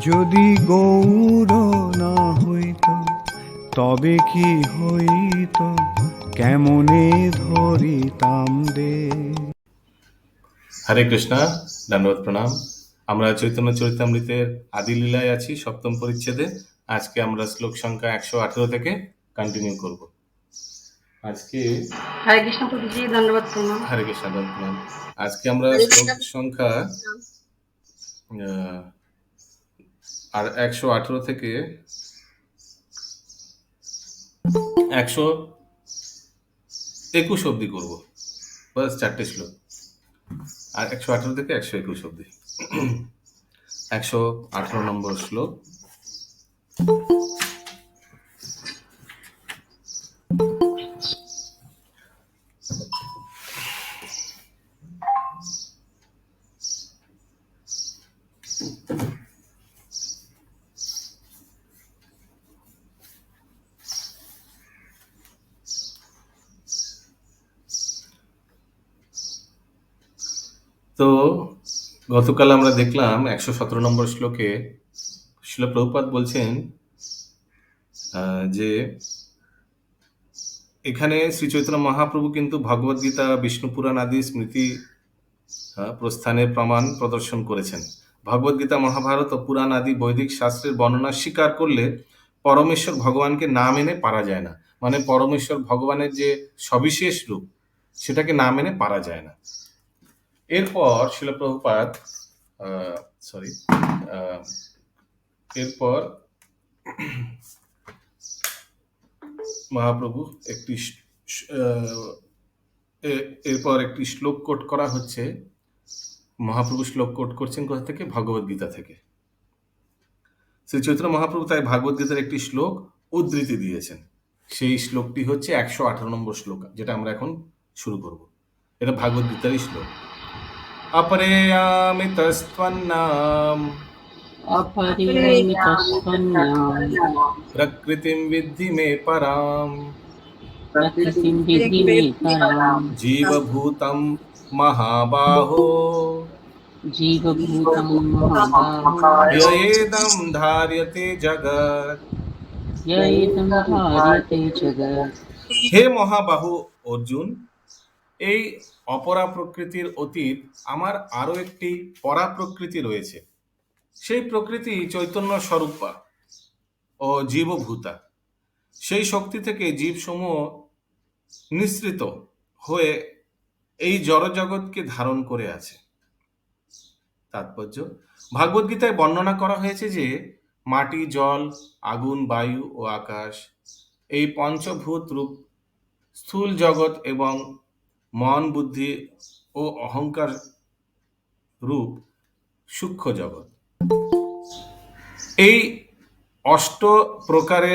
যদি গৌর না হইত তবে কি হইত, কেমনে ধরিতাম দে। হরে কৃষ্ণা, দণ্ডবত প্রণাম। আমরা চৈতন্য চরিতামৃতের আদি লীলায় আছি, সপ্তম পরিচ্ছেদে। আজকে আমরা শ্লোক সংখ্যা 118 থেকে কন্টিনিউ করব। আজকে হরে কৃষ্ণ প্রভুজি, দণ্ডবত প্রণাম। হরে কৃষ্ণ, দণ্ডবত প্রণাম। আজকে আমরা শ্লোক সংখ্যা আর 118 থেকে 121 অব্দি করবো। বাস 4টে শ্লোক, আর 118 থেকে 121 অব্দি। 118 নম্বর শ্লোক। তো গতকাল আমরা দেখলাম 117 নম্বর শ্লোকে শিল প্রভুপাদ বলছেন যে এখানে শ্রী চৈতন্য মহাপ্রভু কিন্তু ভগবদ্গীতা, বিষ্ণু পুরাণ আদি স্মৃতি প্রস্থানের প্রমাণ প্রদর্শন করেছেন। ভগবদ্গীতা, মহাভারত ও পুরাণ আদি বৈদিক শাস্ত্রের বর্ণনা স্বীকার করলে পরমেশ্বর ভগবানকে না মেনে পারা যায় না। মানে পরমেশ্বর ভগবানের যে সবিশেষ রূপ, সেটাকে না মেনে পারা যায় না। এরপর শিল প্রভুপাদ এরপর মহাপ্রভু এরপর একটি শ্লোক কোট করা হচ্ছে। মহাপ্রভু শ্লোক কোট করছেন কোথা থেকে? ভগবদ্গীতা থেকে। শ্রী চৈতন্য মহাপ্রভু তাই ভাগবদ্গীতার একটি শ্লোক উদ্ধৃতি দিয়েছেন। সেই শ্লোকটি হচ্ছে 118 নম্বর শ্লোক, যেটা আমরা এখন শুরু করব। এটা ভাগবদ্গীতারই শ্লোক। अपरेयामितस्त्वन्नाम प्रकृतिं विद्धि मे पराम जीवभूतं महाबाहो ययेदं धार्यते जगत्। হে মহাবাহু অর্জুন, এই অপরা প্রকৃতির অতীত আমার আরো একটি পরা প্রকৃতি রয়েছে। সেই প্রকৃতি চৈতন্য স্বরূপা ও জীবভূতা। সেই শক্তি থেকে জীবসমূহ নিঃসৃত হয়ে এই জড়জগৎকে ধারণ করে আছে। তাৎপর্য, ভাগবদ্গীতায় বর্ণনা করা হয়েছে যে মাটি, জল, আগুন, বায়ু ও আকাশ, এই পঞ্চভূত রূপ স্থূল জগৎ এবং মন, বুদ্ধি ও অহংকার রূপ সূক্ষ্ম জগৎ, এই অষ্ট প্রকারে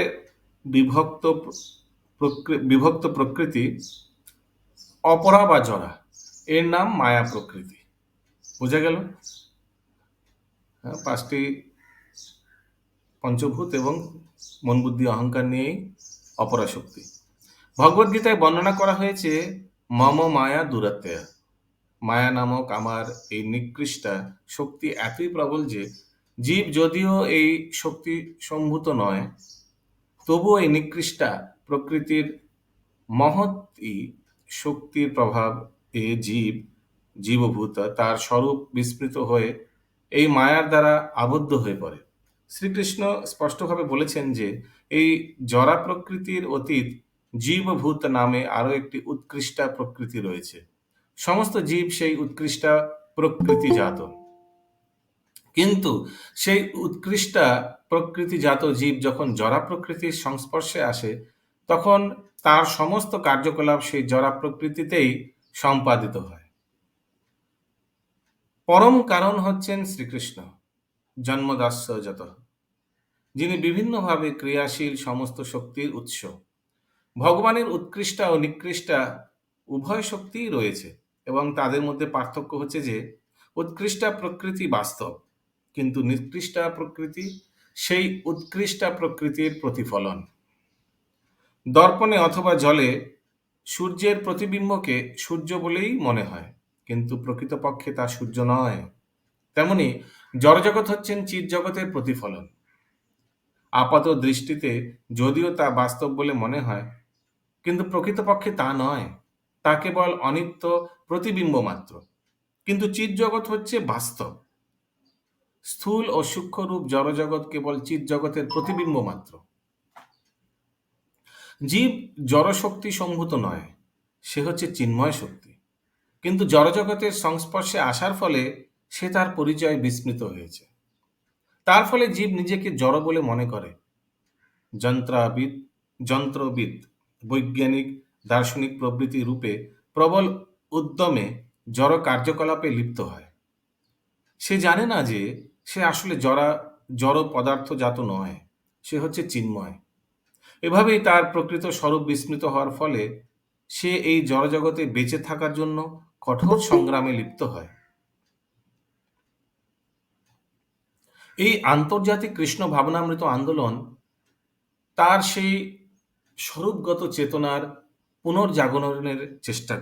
বিভক্ত প্রকৃতি অপরা বা জড়া, এর নাম মায়া প্রকৃতি। বোঝা গেল? পাঁচটি পঞ্চভূত এবং মন, বুদ্ধি, অহংকার নিয়েই অপরা শক্তি। ভগবদ্গীতায় বর্ণনা করা হয়েছে মম মায়া দুরাত্যয়া। মায়া নামক আমার এই নিকৃষ্টা শক্তি এতই প্রবল যে জীব যদিও এই শক্তি সম্ভূত নয়, তবুও এই নিকৃষ্টা প্রকৃতির মহৎই শক্তির প্রভাব এ জীবভূত তার স্বরূপ বিস্মৃত হয়ে এই মায়ার দ্বারা আবদ্ধ হয়ে পড়ে। শ্রীকৃষ্ণ স্পষ্টভাবে বলেছেন যে এই জড়া প্রকৃতির অতীত জীবভূত নামে আরো একটি উৎকৃষ্টা প্রকৃতি রয়েছে। সমস্ত জীব সেই উৎকৃষ্টা প্রকৃতিজাত, কিন্তু সেই উৎকৃষ্টা প্রকৃতিজাত জীব যখন জড়া প্রকৃতির সংস্পর্শে আসে, তখন তার সমস্ত কার্যকলাপ সেই জড়া প্রকৃতিতেই সম্পাদিত হয়। পরম কারণ হচ্ছেন শ্রীকৃষ্ণ, জন্মদাস্য যত, যিনি বিভিন্নভাবে ক্রিয়াশীল সমস্ত শক্তির উৎস। ভগবানের উৎকৃষ্টা ও নিকৃষ্টা উভয় শক্তিই রয়েছে, এবং তাদের মধ্যে পার্থক্য হচ্ছে যে উৎকৃষ্টা প্রকৃতি বাস্তব, কিন্তু নিকৃষ্টা প্রকৃতি সেই উৎকৃষ্টা প্রকৃতির প্রতিফলন। দর্পণে অথবা জলে সূর্যের প্রতিবিম্বকে সূর্য বলেই মনে হয়, কিন্তু প্রকৃতপক্ষে তা সূর্য নয়। তেমনি জড়জগৎ হচ্ছেন চিৎ জগতের প্রতিফলন। আপাত দৃষ্টিতে যদিও তা বাস্তব বলে মনে হয়, কিন্তু প্রকৃতপক্ষে তা নয়। তা কেবল অনিত্য প্রতিবিম্ব মাত্র। কিন্তু চিৎ জগৎ হচ্ছে বাস্তব। স্থূল ও সূক্ষ্ম রূপ জড়জগৎ কেবল চিৎ জগতের প্রতিবিম্ব মাত্র। জীব জড়শক্তি সম্ভূত নয়, সে হচ্ছে চিন্ময় শক্তি। কিন্তু জড়জগতের সংস্পর্শে আসার ফলে সে তার পরিচয় বিস্মৃত হয়েছে। তার ফলে জীব নিজেকে জড় বলে মনে করে। যন্ত্রাবিদ যন্ত্রবিদ, বৈজ্ঞানিক, দার্শনিক প্রভৃতি রূপে প্রবল উদ্যমে জড় কার্যকলাপে লিপ্ত হয়। সে জানে না যে সে আসলে জড় পদার্থজাত নয়, সে হচ্ছে চিন্ময়। এভাবেই তার প্রকৃত স্বরূপ বিস্মৃত হওয়ার ফলে সে এই জড়জগতে বেঁচে থাকার জন্য কঠোর সংগ্রামে লিপ্ত হয়। এই আন্তর্জাতিক কৃষ্ণ ভাবনামৃত আন্দোলন তার সেই স্বরূপগত চেতনার পুনর্জাগরণের চেষ্টা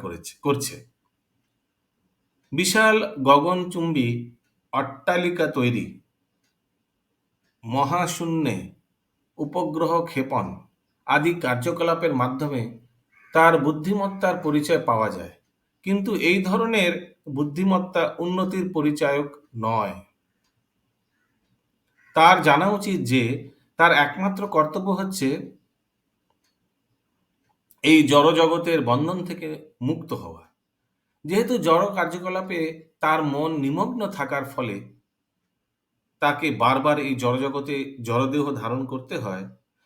করছে। বিশাল গগনচুম্বী অট্টালিকা তৈরি, মহাশূন্যে উপগ্রহ ক্ষেপণ আদি কার্যকলাপের মাধ্যমে তার বুদ্ধিমত্তার পরিচয় পাওয়া যায়। কিন্তু এই ধরনের বুদ্ধিমত্তা উন্নতির পরিচায়ক নয়। তার জানা উচিত যে তার একমাত্র কর্তব্য হচ্ছে এই জড়জগতের বন্ধন থেকে মুক্ত হওয়া। যেহেতু জড় কার্যকলাপে তার মন নিমগ্ন থাকার ফলে তাকে বারবার এই জড়জগতে জড়দেহ ধারণ করতে হয়,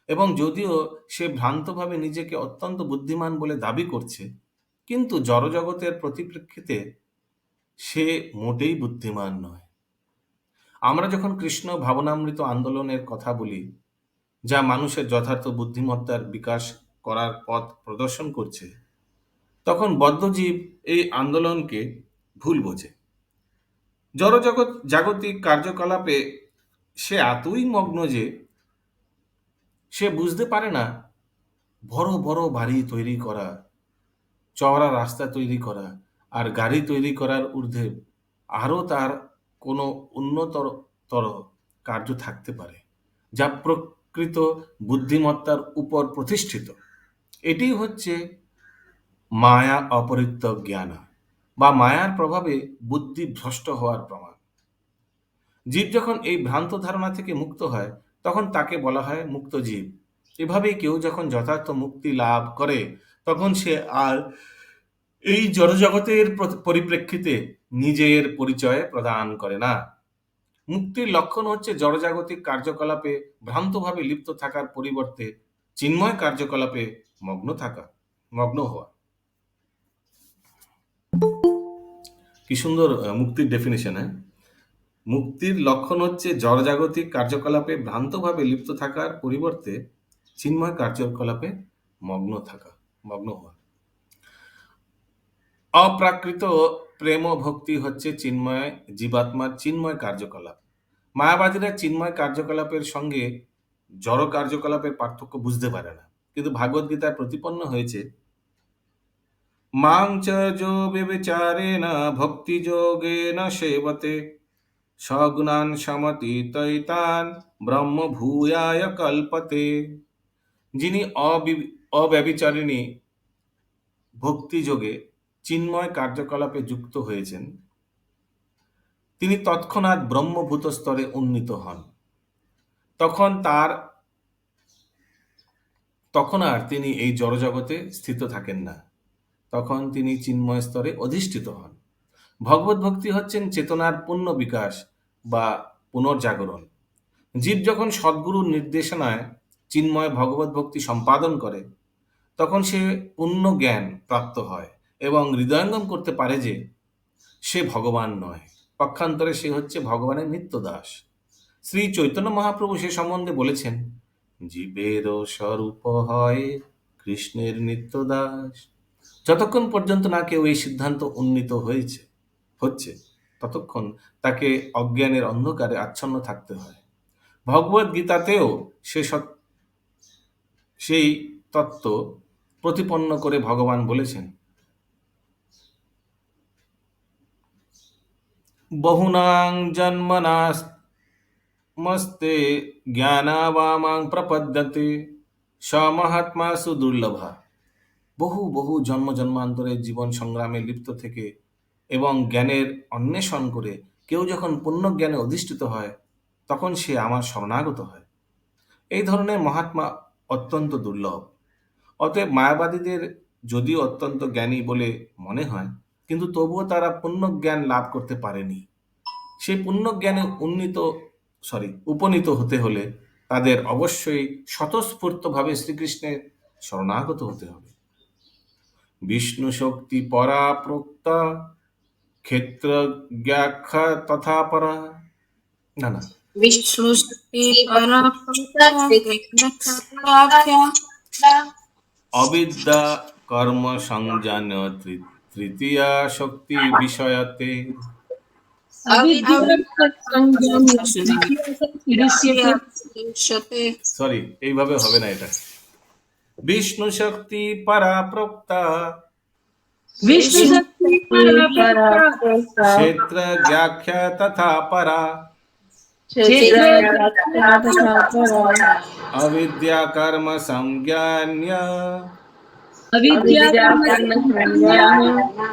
এবং যদিও সে ভ্রান্তভাবে নিজেকে অত্যন্ত বুদ্ধিমান বলে দাবি করছে, কিন্তু জড়জগতের পরিপ্রেক্ষিতে সে মোটেই বুদ্ধিমান নয়। আমরা যখন কৃষ্ণ ভাবনামৃত আন্দোলনের কথা বলি, যা মানুষের যথার্থ বুদ্ধিমত্তার বিকাশ করার পথ প্রদর্শন করছে, তখন বদ্ধজীব এই আন্দোলনকে ভুল বোঝে। জড়জগৎ জাগতিক কার্যকলাপে সে এতই মগ্ন যে সে বুঝতে পারে না বড় বড় বাড়ি তৈরি করা, চওড়া রাস্তা তৈরি করা আর গাড়ি তৈরি করার ঊর্ধ্বে আরও তার কোনো উন্নততর কার্য থাকতে পারে, যা প্রকৃত বুদ্ধিমত্তার উপর প্রতিষ্ঠিত। এটি হচ্ছে মায়া অপরিত্য জ্ঞানা, বা মায়ার প্রভাবে বুদ্ধি ভ্রষ্ট হওয়ার প্রমাণ। জীব যখন এই ভ্রান্ত ধারণা থেকে মুক্ত হয়, তখন তাকে বলা হয় মুক্ত জীব। এভাবেই কেউ যখন যথার্থ মুক্তি লাভ করে, তখন সে আর এই জড়জগতের পরিপ্রেক্ষিতে নিজের পরিচয় প্রদান করে না। মুক্তির লক্ষণ হচ্ছে জড়জাগতিক কার্যকলাপে ভ্রান্তভাবে লিপ্ত থাকার পরিবর্তে চিন্ময় কার্যকলাপে মগ্ন হওয়া। কি সুন্দর মুক্তির ডেফিনেশন! হ্যাঁ, মুক্তির লক্ষণ হচ্ছে জড়জাগতিক কার্যকলাপে ভ্রান্তভাবে লিপ্ত থাকার পরিবর্তে চিন্ময় কার্যকলাপে মগ্ন হওয়া। অপ্রাকৃত প্রেম ও ভক্তি হচ্ছে জীবাত্মার চিন্ময় কার্যকলাপ। মায়াবাদীরা চিন্ময় কার্যকলাপের সঙ্গে জড় কার্যকলাপের পার্থক্য বুঝতে পারে না, কিন্তু ভাগবত প্রতিপন্ন হয়েছে মাং চ যো ব্যভিচারেণ ভক্তি যোগেন সেবতে সগুণান সমতীতৈতান ব্রহ্ম ভূয়ায় কল্পতে। যিনি অব্যভিচারিণী ভক্তিযোগে চিন্ময় কার্যকলাপে যুক্ত হয়েছেন, তিনি তৎক্ষণাৎ ব্রহ্মভূত স্তরে উন্নীত হন। তখন আর তিনি এই জড়জগতে স্থিত থাকেন না, তখন তিনি চিন্ময় স্তরে অধিষ্ঠিত হন। ভগবত ভক্তি হচ্ছেন চেতনার পূর্ণ বিকাশ বা পুনর্জাগরণ। জীব যখন সদ্গুরুর নির্দেশনায় চিন্ময় ভগবত ভক্তি সম্পাদন করে, তখন সে পূর্ণ জ্ঞান প্রাপ্ত হয় এবং হৃদয়ঙ্গম করতে পারে যে সে ভগবান নয়, পক্ষান্তরে সে হচ্ছে ভগবানের নিত্য দাস। শ্রী চৈতন্য মহাপ্রভু সে সম্বন্ধে বলেছেন, জীবেরও স্বরূপ হয় কৃষ্ণের নিত্য দাস। যতক্ষণ পর্যন্ত না কেউ এই সিদ্ধান্ত উন্নীত হচ্ছে, ততক্ষণ তাকে অজ্ঞানের অন্ধকারে আচ্ছন্ন থাকতে হয়। ভগবদ গীতাতেও সেই তত্ত্ব প্রতিপন্ন করে ভগবান বলেছেন, बहुनां जन्मनामस्ते ज्ञानावामां प्रपद्यते स महात्मा সুদুর্লভা। বহু বহু জন্ম জন্মান্তরের জীবন সংগ্রামে লিপ্ত থেকে এবং জ্ঞানের অন্বেষণ করে কেউ যখন পুণ্য জ্ঞানে অধিষ্ঠিত হয় তখন সে আমার শরণাগত হয়। এই ধরনের মহাত্মা অত্যন্ত দুর্লভ। অতএব মায়াবাদীদের যদিও অত্যন্ত জ্ঞানী বলে মনে হয়, কিন্তু তবুও তারা পুণ্য জ্ঞান লাভ করতে পারেনি। সেই পুণ্য জ্ঞানে উপনীত হতে হলে তাদের অবশ্যই স্বতঃস্ফূর্তভাবে শ্রীকৃষ্ণের শরণাগত হতে হবে। বিষ্ণু শক্তি পরা প্রোক্তা ক্ষেত্র জ্ঞাখ্যা তথা পরা। না না, विष्णु शक्ति परम অবিদ্যা কর্ম সংজান তৃতীয়া শক্তি বিষয়তে। সরি, এইভাবে হবে না এটা। বিষ্ণু শক্তি পরা প্রোক্তা क्षेत्र व्याख्या तथा परा अविद्या कर्म संज्ञान्य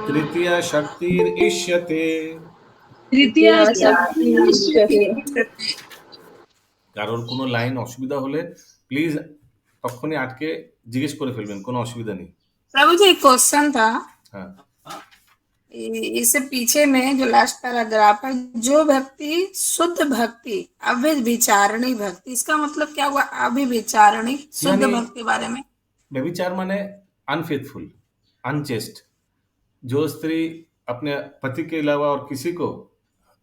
तृतीय शक्तिर इष्यते। কারোর কোনো লাইন অসুবিধা হলে প্লিজ তখনই আটকে জিজ্ঞেস করে ফেলবেন, কোনো অসুবিধা নেই। प्रभु जी एक क्वेश्चन था, হ্যাঁ, इससे पीछे में जो लास्ट पैराग्राफ है, जो भक्ति शुद्ध भक्ति अव्यभिचारिणी भक्ति, इसका मतलब क्या हुआ? अव्यभिचारिणी शुद्ध यानी- भक्ति के बारे में व्यभिचार माने अनफेथफुल, अनचेस्ट। जो स्त्री अपने पति के अलावा और किसी को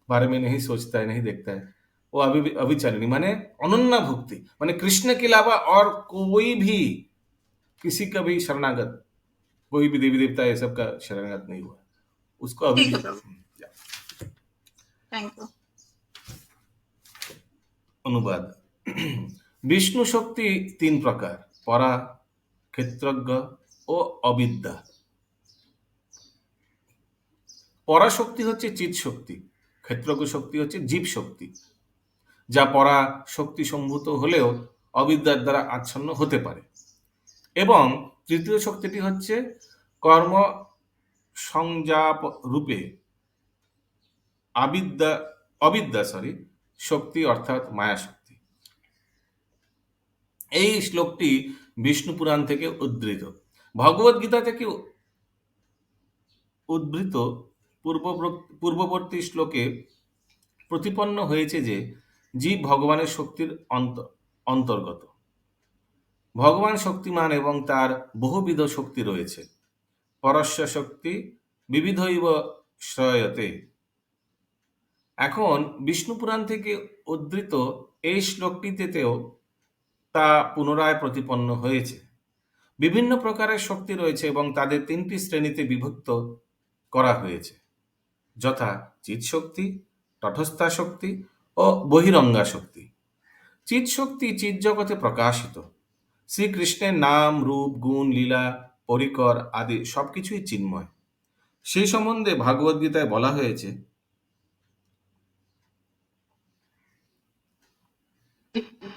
बारे में नहीं सोचता है, नहीं देखता है, वो अभिचारिणी माने अनन्या भक्ति, माने कृष्ण के अलावा और कोई भी किसी का भी शरणागत, कोई भी देवी देवता ये सब का शरणागत नहीं हुआ, उसको ठीक है प्रभु। Thank you. অনুবাদ। বিষ্ণু শক্তি তিন প্রকার: পরা, ক্ষেত্রজ্ঞ ও অবিদ্যা। পরা শক্তি হচ্ছে চিৎ শক্তি, ক্ষেত্রজ্ঞ শক্তি হচ্ছে জীব শক্তি, যা পরা শক্তি সম্ভূত হলেও অবিদ্যার দ্বারা আচ্ছন্ন হতে পারে। এবং তৃতীয় শক্তিটি হচ্ছে কর্ম সংজাপ রূপে অবিদ্যা শক্তি, অর্থাৎ মায়া শক্তি। এই শ্লোকটি বিষ্ণু পুরাণ থেকে উদ্ধৃত। ভগবদ গীতা থেকে উদ্ধৃত পূর্ববর্তী শ্লোকে প্রতিপন্ন হয়েছে যে জীব ভগবানের শক্তির অন্তর্গত। ভগবান শক্তিমান এবং তার বহুবিধ শক্তি রয়েছে। পরস্য শক্তি বিবিধৈব শ্রয়তে। এখন বিষ্ণু পুরাণ থেকে উদ্ধৃত এই শ্লোকটিতেও তা পুনরায় প্রতিপন্ন হয়েছে। বিভিন্ন প্রকারের শক্তি রয়েছে এবং তাদের তিনটি শ্রেণীতে বিভক্ত করা হয়েছে, যথা চিৎ শক্তি, তটস্থা শক্তি ও বহিরঙ্গা শক্তি। চিৎ শক্তি চিৎ জগতে প্রকাশিত। শ্রীকৃষ্ণের নাম, রূপ, গুণ, লীলা, পরিকর আদি সবকিছুই চিন্ময়। সেই সম্বন্ধে ভাগবদ্গীতায় বলা হয়েছে,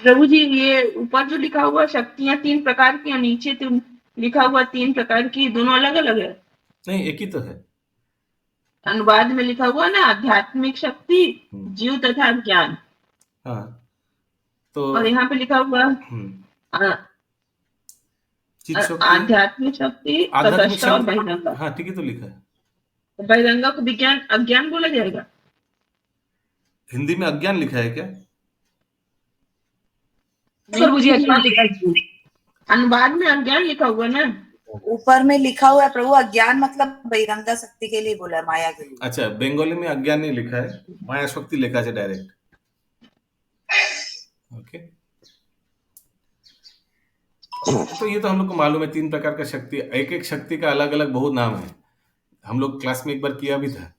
प्रभु जी ये ऊपर जो लिखा हुआ शक्तियां तीन प्रकार की और नीचे तो लिखा हुआ तीन प्रकार की, दोनों अलग अलग है। नहीं एक ही तो है। अनुवाद में लिखा हुआ ना आध्यात्मिक शक्ति, जीव तथा ज्ञान, हाँ तो और यहाँ पे लिखा हुआ चित शक्ति, आध्यात्मिक शक्ति, आध्यात्मिक तटस्थ और शक्ति, बहिरंगा। हाँ ठीक है तो लिखा है। बहिरंगा को विज्ञान अज्ञान बोला जाएगा? हिंदी में अज्ञान लिखा है क्या? प्रभु जी अज्ञान लिखा है, अनुवाद में अज्ञान लिखा हुआ ना। ऊपर में लिखा हुआ है प्रभु, अज्ञान मतलब बहिरंगा शक्ति के लिए बोला है, माया के लिए। अच्छा, बंगाली में अज्ञान नहीं लिखा है, माया शक्ति लिखा है डायरेक्ट। ओके, तो ये तो हम लोग को मालूम है तीन प्रकार का शक्ति, एक एक शक्ति का अलग अलग बहुत नाम है। हम लोग क्लास में एक बार किया भी था।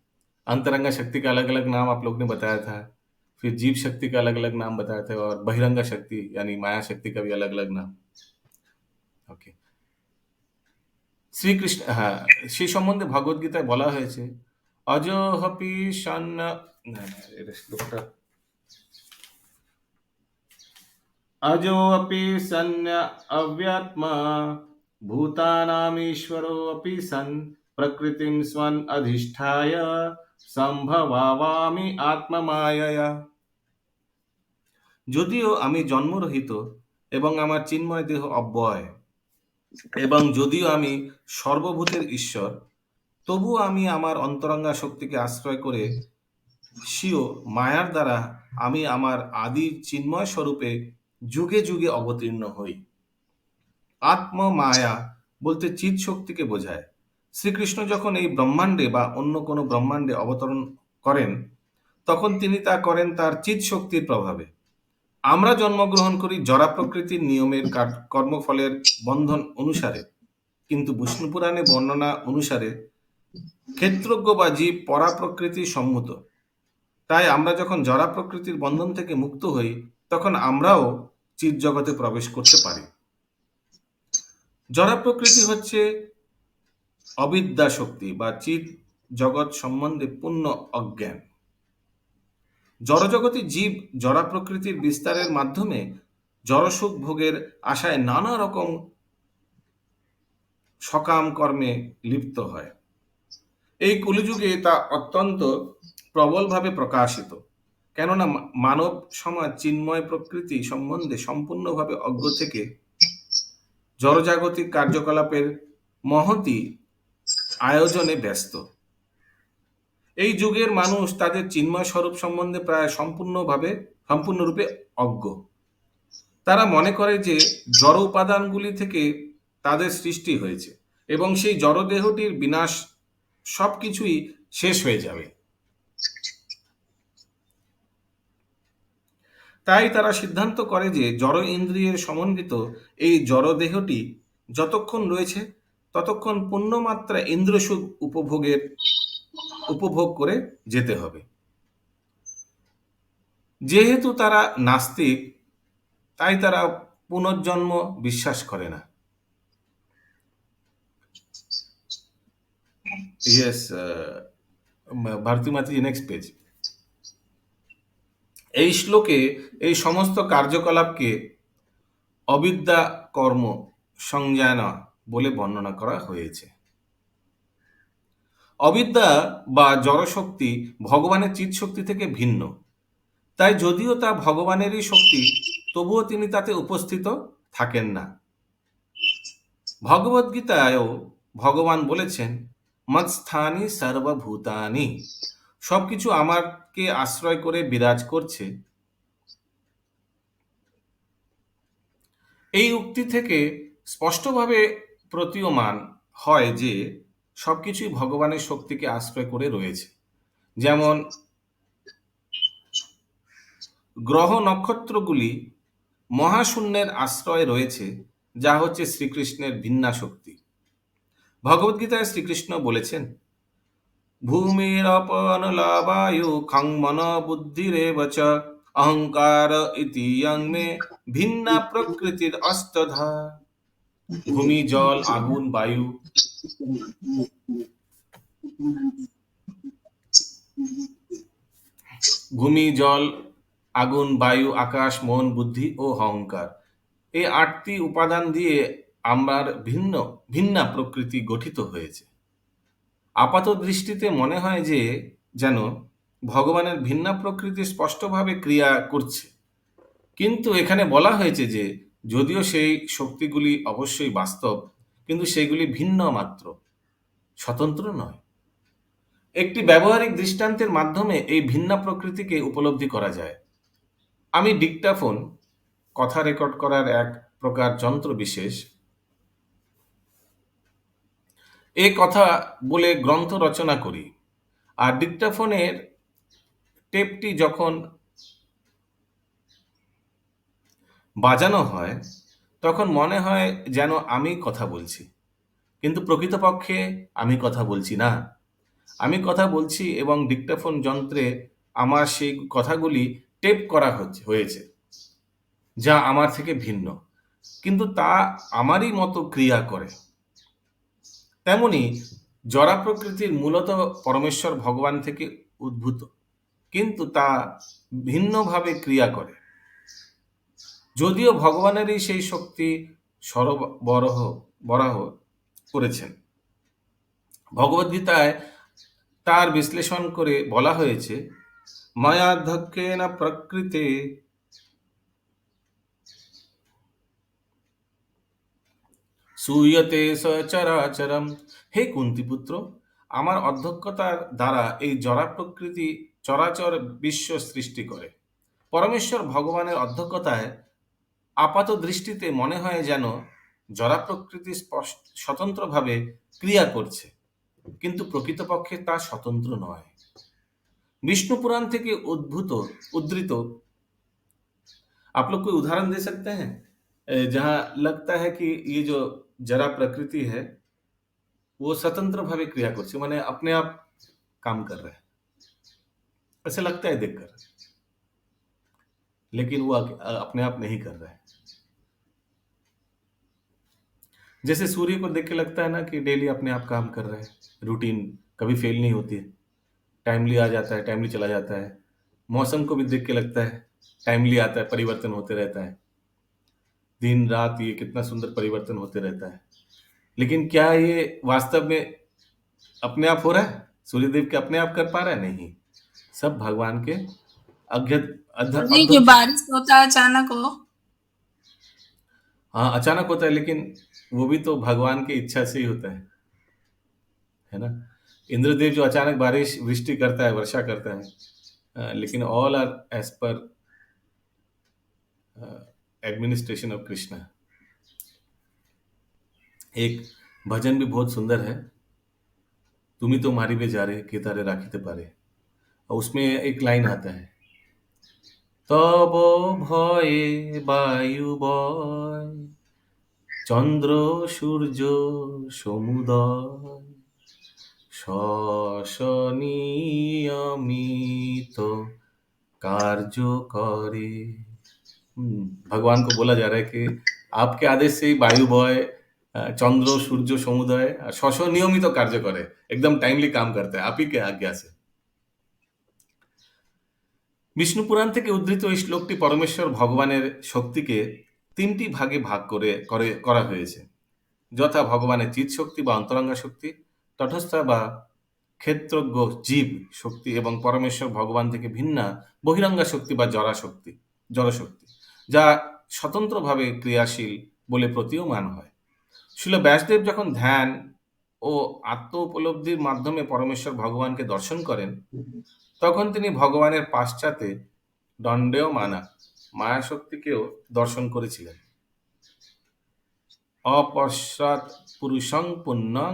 अंतरंगा शक्ति का अलग अलग नाम आप लोग ने बताया था, फिर जीव शक्ति का अलग अलग नाम बताया था, और बहिरंगा शक्ति यानी माया शक्ति का भी अलग अलग नाम। ओके, শ্রীকৃষ্ণ, হ্যাঁ সেই সম্বন্ধে ভগবদ্গীতায় বলা হয়েছে, অজোহপি সন্ন না, এটা শ্লোকটা अजोऽपि सन् अव्यात्मा भूतानामीश्वरोऽपि सन् प्रकृतिं स्वन् अधिष्ठाय সম্ভবামি আত্মমায়য়া। যদিও আমি জন্মরহিত এবং আমার চিন্ময় দেহ অব্যয়, এবং যদিও আমি সর্বভূতের ঈশ্বর, তবুও আমি আমার অন্তরঙ্গা শক্তিকে আশ্রয় করে স্বীয় মায়ার দ্বারা আমি আমার আদি চিন্ময় স্বরূপে যুগে যুগে অবতীর্ণ হই। আত্ম মায়া বলতে চিৎ শক্তিকে বোঝায়। শ্রীকৃষ্ণ যখন এই ব্রহ্মাণ্ডে বা অন্য কোনো ব্রহ্মাণ্ডে অবতরণ করেন, তখন তিনি তা করেন তার চিৎ শক্তির প্রভাবে। আমরা জন্মগ্রহণ করি জরা প্রকৃতির নিয়মের কর্মফলের বন্ধন অনুসারে, কিন্তু বিষ্ণু পুরাণে বর্ণনা অনুসারে ক্ষেত্রজ্ঞ বা জীব পরা প্রকৃতির সম্মত। তাই আমরা যখন জরা প্রকৃতির বন্ধন থেকে মুক্ত হই, তখন আমরাও চিৎ জগতে প্রবেশ করতে পারি। জড় প্রকৃতি হচ্ছে অবিদ্যা শক্তি বা চিৎ জগৎ সম্বন্ধে পূর্ণ অজ্ঞান। জড়জগতে জীব জড়া প্রকৃতির বিস্তারের মাধ্যমে জড়সুখ ভোগের আশায় নানা রকম সকাম কর্মে লিপ্ত হয়। এই কলিযুগে তা অত্যন্ত প্রবলভাবে প্রকাশিত, কেননা মানব সমাজ চিন্ময় প্রকৃতি সম্বন্ধে সম্পূর্ণভাবে অজ্ঞ থেকে জড়জাগতিক কার্যকলাপের মহতি আয়োজনে ব্যস্ত। এই যুগের মানুষ তাদের চিন্ময় স্বরূপ সম্বন্ধে প্রায় সম্পূর্ণরূপে অজ্ঞ। তারা মনে করে যে জড় উপাদানগুলি থেকে তাদের সৃষ্টি হয়েছে এবং সেই জড় দেহটির বিনাশ সবকিছুই শেষ হয়ে যাবে। তাই তারা সিদ্ধান্ত করে যে জড় ইন্দ্রিয়ের সমন্বিত এই জড় দেহটি যতক্ষণ রয়েছে ততক্ষণ পূর্ণমাত্রা ইন্দ্রসুখ উপভোগ করে যেতে হবে। যেহেতু তারা নাস্তিক, তাই তারা পুনর্জন্ম বিশ্বাস করে না। ইয়েস, ভারতী মাতি, নেক্সট পেজ। এই শ্লোকে এই সমস্ত কার্যকলাপকে অবিদ্যা কর্ম সংজ্ঞানা বলে বর্ণনা করা হয়েছে। অবিদ্যা বা জড়শক্তি ভগবানের চিৎ শক্তি থেকে ভিন্ন। তাই যদিও তা ভগবানেরই শক্তি, তবুও তিনি তাতে উপস্থিত থাকেন না। ভগবদ্গীতায়ও ভগবান বলেছেন, মৎস্থানি সর্বভূতানি, সবকিছু আমাকে আশ্রয় করে বিরাজ করছে। এই উক্তি থেকে স্পষ্টভাবে প্রতীয়মান হয় যে সবকিছুই ভগবানের শক্তিকে আশ্রয় করে রয়েছে। যেমন গ্রহ নক্ষত্রগুলি মহাশূন্যের আশ্রয়ে রয়েছে, যা হচ্ছে শ্রীকৃষ্ণের ভিন্না শক্তি। ভগবদ্গীতায় শ্রীকৃষ্ণ বলেছেন, ভূমিরপনলাবায়ু খং মন বুদ্ধিরেব চ অহংকার ইতি ইয়ং মে ভিন্না প্রকৃতির অষ্টধা। ভূমি, জল, আগুন, বায়ু, আকাশ, মন, বুদ্ধি ও অহংকার, এই 8টি উপাদান দিয়ে আমার ভিন্না প্রকৃতি গঠিত হয়েছে। আপাত দৃষ্টিতে মনে হয় যে যেন ভগবানের ভিন্না প্রকৃতি স্পষ্টভাবে ক্রিয়া করছে, কিন্তু এখানে বলা হয়েছে যে যদিও সেই শক্তিগুলি অবশ্যই বাস্তব, কিন্তু সেগুলি ভিন্ন মাত্র, স্বতন্ত্র নয়। একটি ব্যবহারিক দৃষ্টান্তের মাধ্যমে এই ভিন্না প্রকৃতিকে উপলব্ধি করা যায়। আমি ডিকটাফোন, কথা রেকর্ড করার এক প্রকার যন্ত্র বিশেষ, এ কথা বলে গ্রন্থ রচনা করি। আর ডিকটাফোনের টেপটি যখন বাজানো হয় তখন মনে হয় যেন আমি কথা বলছি, কিন্তু প্রকৃতপক্ষে আমি কথা বলছি না। আমি কথা বলছি এবং ডিকটাফোন যন্ত্রে আমার সেই কথাগুলি টেপ করা হয়েছে, যা আমার থেকে ভিন্ন, কিন্তু তা আমারই মতো ক্রিয়া করে। তেমনি জড়া প্রকৃতির মূলত পরমেশ্বর ভগবান থেকে উদ্ভূত, কিন্তু তা ভিন্নভাবে ক্রিয়া করে। যদিও ভগবানেরই সেই শক্তি সরবরাহ বরাহ করেছেন। ভগবদ্গীতায় তার বিশ্লেষণ করে বলা হয়েছে, মায়াধ্যক্ষেন প্রকৃতে সুয়তে সচরাচরম। হে কুন্তিপুত্র, আমার অধ্যক্ষতার দ্বারা এই জড়া প্রকৃতি চরাচর বিশ্ব সৃষ্টি করে। পরমেশ্বর ভগবানের অধ্যক্ষতায় আপাত দৃষ্টিতে মনে হয় যেন জড়া প্রকৃতি স্বতন্ত্রভাবে ক্রিয়া করছে, কিন্তু প্রকৃতপক্ষে তা স্বতন্ত্র নয়। विष्णु पुराण থেকে उद्धृत आप लोग कोई उदाहरण दे सकते हैं जहां लगता है कि ये जो जरा प्रकृति है वो स्वतंत्र भावे क्रिया करছে, মানে अपने आप काम कर रहा है, ऐसे लगता है देखकर, लेकिन वो अपने आप नहीं कर रहा है। जैसे सूर्य को देख के लगता है ना कि डेली अपने आप काम कर रहा है, रूटीन कभी फेल नहीं होती है, टाइमली आ जाता है, टाइमली चला जाता है। मौसम को भी देख के लगता है टाइमली आता है, परिवर्तन होते रहता है, दिन रात ये कितना सुंदर परिवर्तन होते रहता है। लेकिन क्या ये वास्तव में अपने आप हो रहा है? सूर्यदेव के अपने आप कर पा रहा है? नहीं, सब भगवान के जी जो बारिश होता है अचानक हो, हाँ अचानक होता है, लेकिन वो भी तो भगवान की इच्छा से ही होता है ना। इंद्रदेव जो अचानक बारिश वृष्टि करता है, वर्षा करता है, लेकिन all are as per administration of Krishna. एक भजन भी बहुत सुंदर है, तुम्ही तो मारी बे जा रे के तारे राखीते पारे, और उसमें एक लाइन आता है, तब भये वायु बय चंद्र सूर्य সমুদয় सनियमित कार्य करे। भगवान को बोला जा रहा है कि आपके आदेश से ही वायु बॉय, चंद्र सूर्य সমুদয় और स्वनियमित कार्य करे, एकदम टाइमली काम करता है आप ही के आज्ञा से। বিষ্ণু পুরাণ থেকে উদ্ধৃত এই শ্লোকটি পরমেশ্বর ভগবানের শক্তিকে তিনটি ভাগে ভাগ করা হয়েছে, যথা ভগবানের চিৎ শক্তি বা অন্তরঙ্গা শক্তি, তটস্থা বা ক্ষেত্রজ্ঞ জীব শক্তি এবং পরমেশ্বর ভগবান থেকে ভিন্না বহিরঙ্গা শক্তি বা জড়শক্তি, যা স্বতন্ত্রভাবে ক্রিয়াশীল বলে প্রতীয়মান হয়। শ্রীল ব্যাসদেব যখন ধ্যান ও আত্ম উপলব্ধির মাধ্যমে পরমেশ্বর ভগবানকে দর্শন করেন, তখন তিনি ভগবানের পাশ্চাতে দণ্ডেয়মানা মায়া শক্তিকেও দর্শন করেছিলেন। অপশ্চাৎ পুরুষং পুণ্যং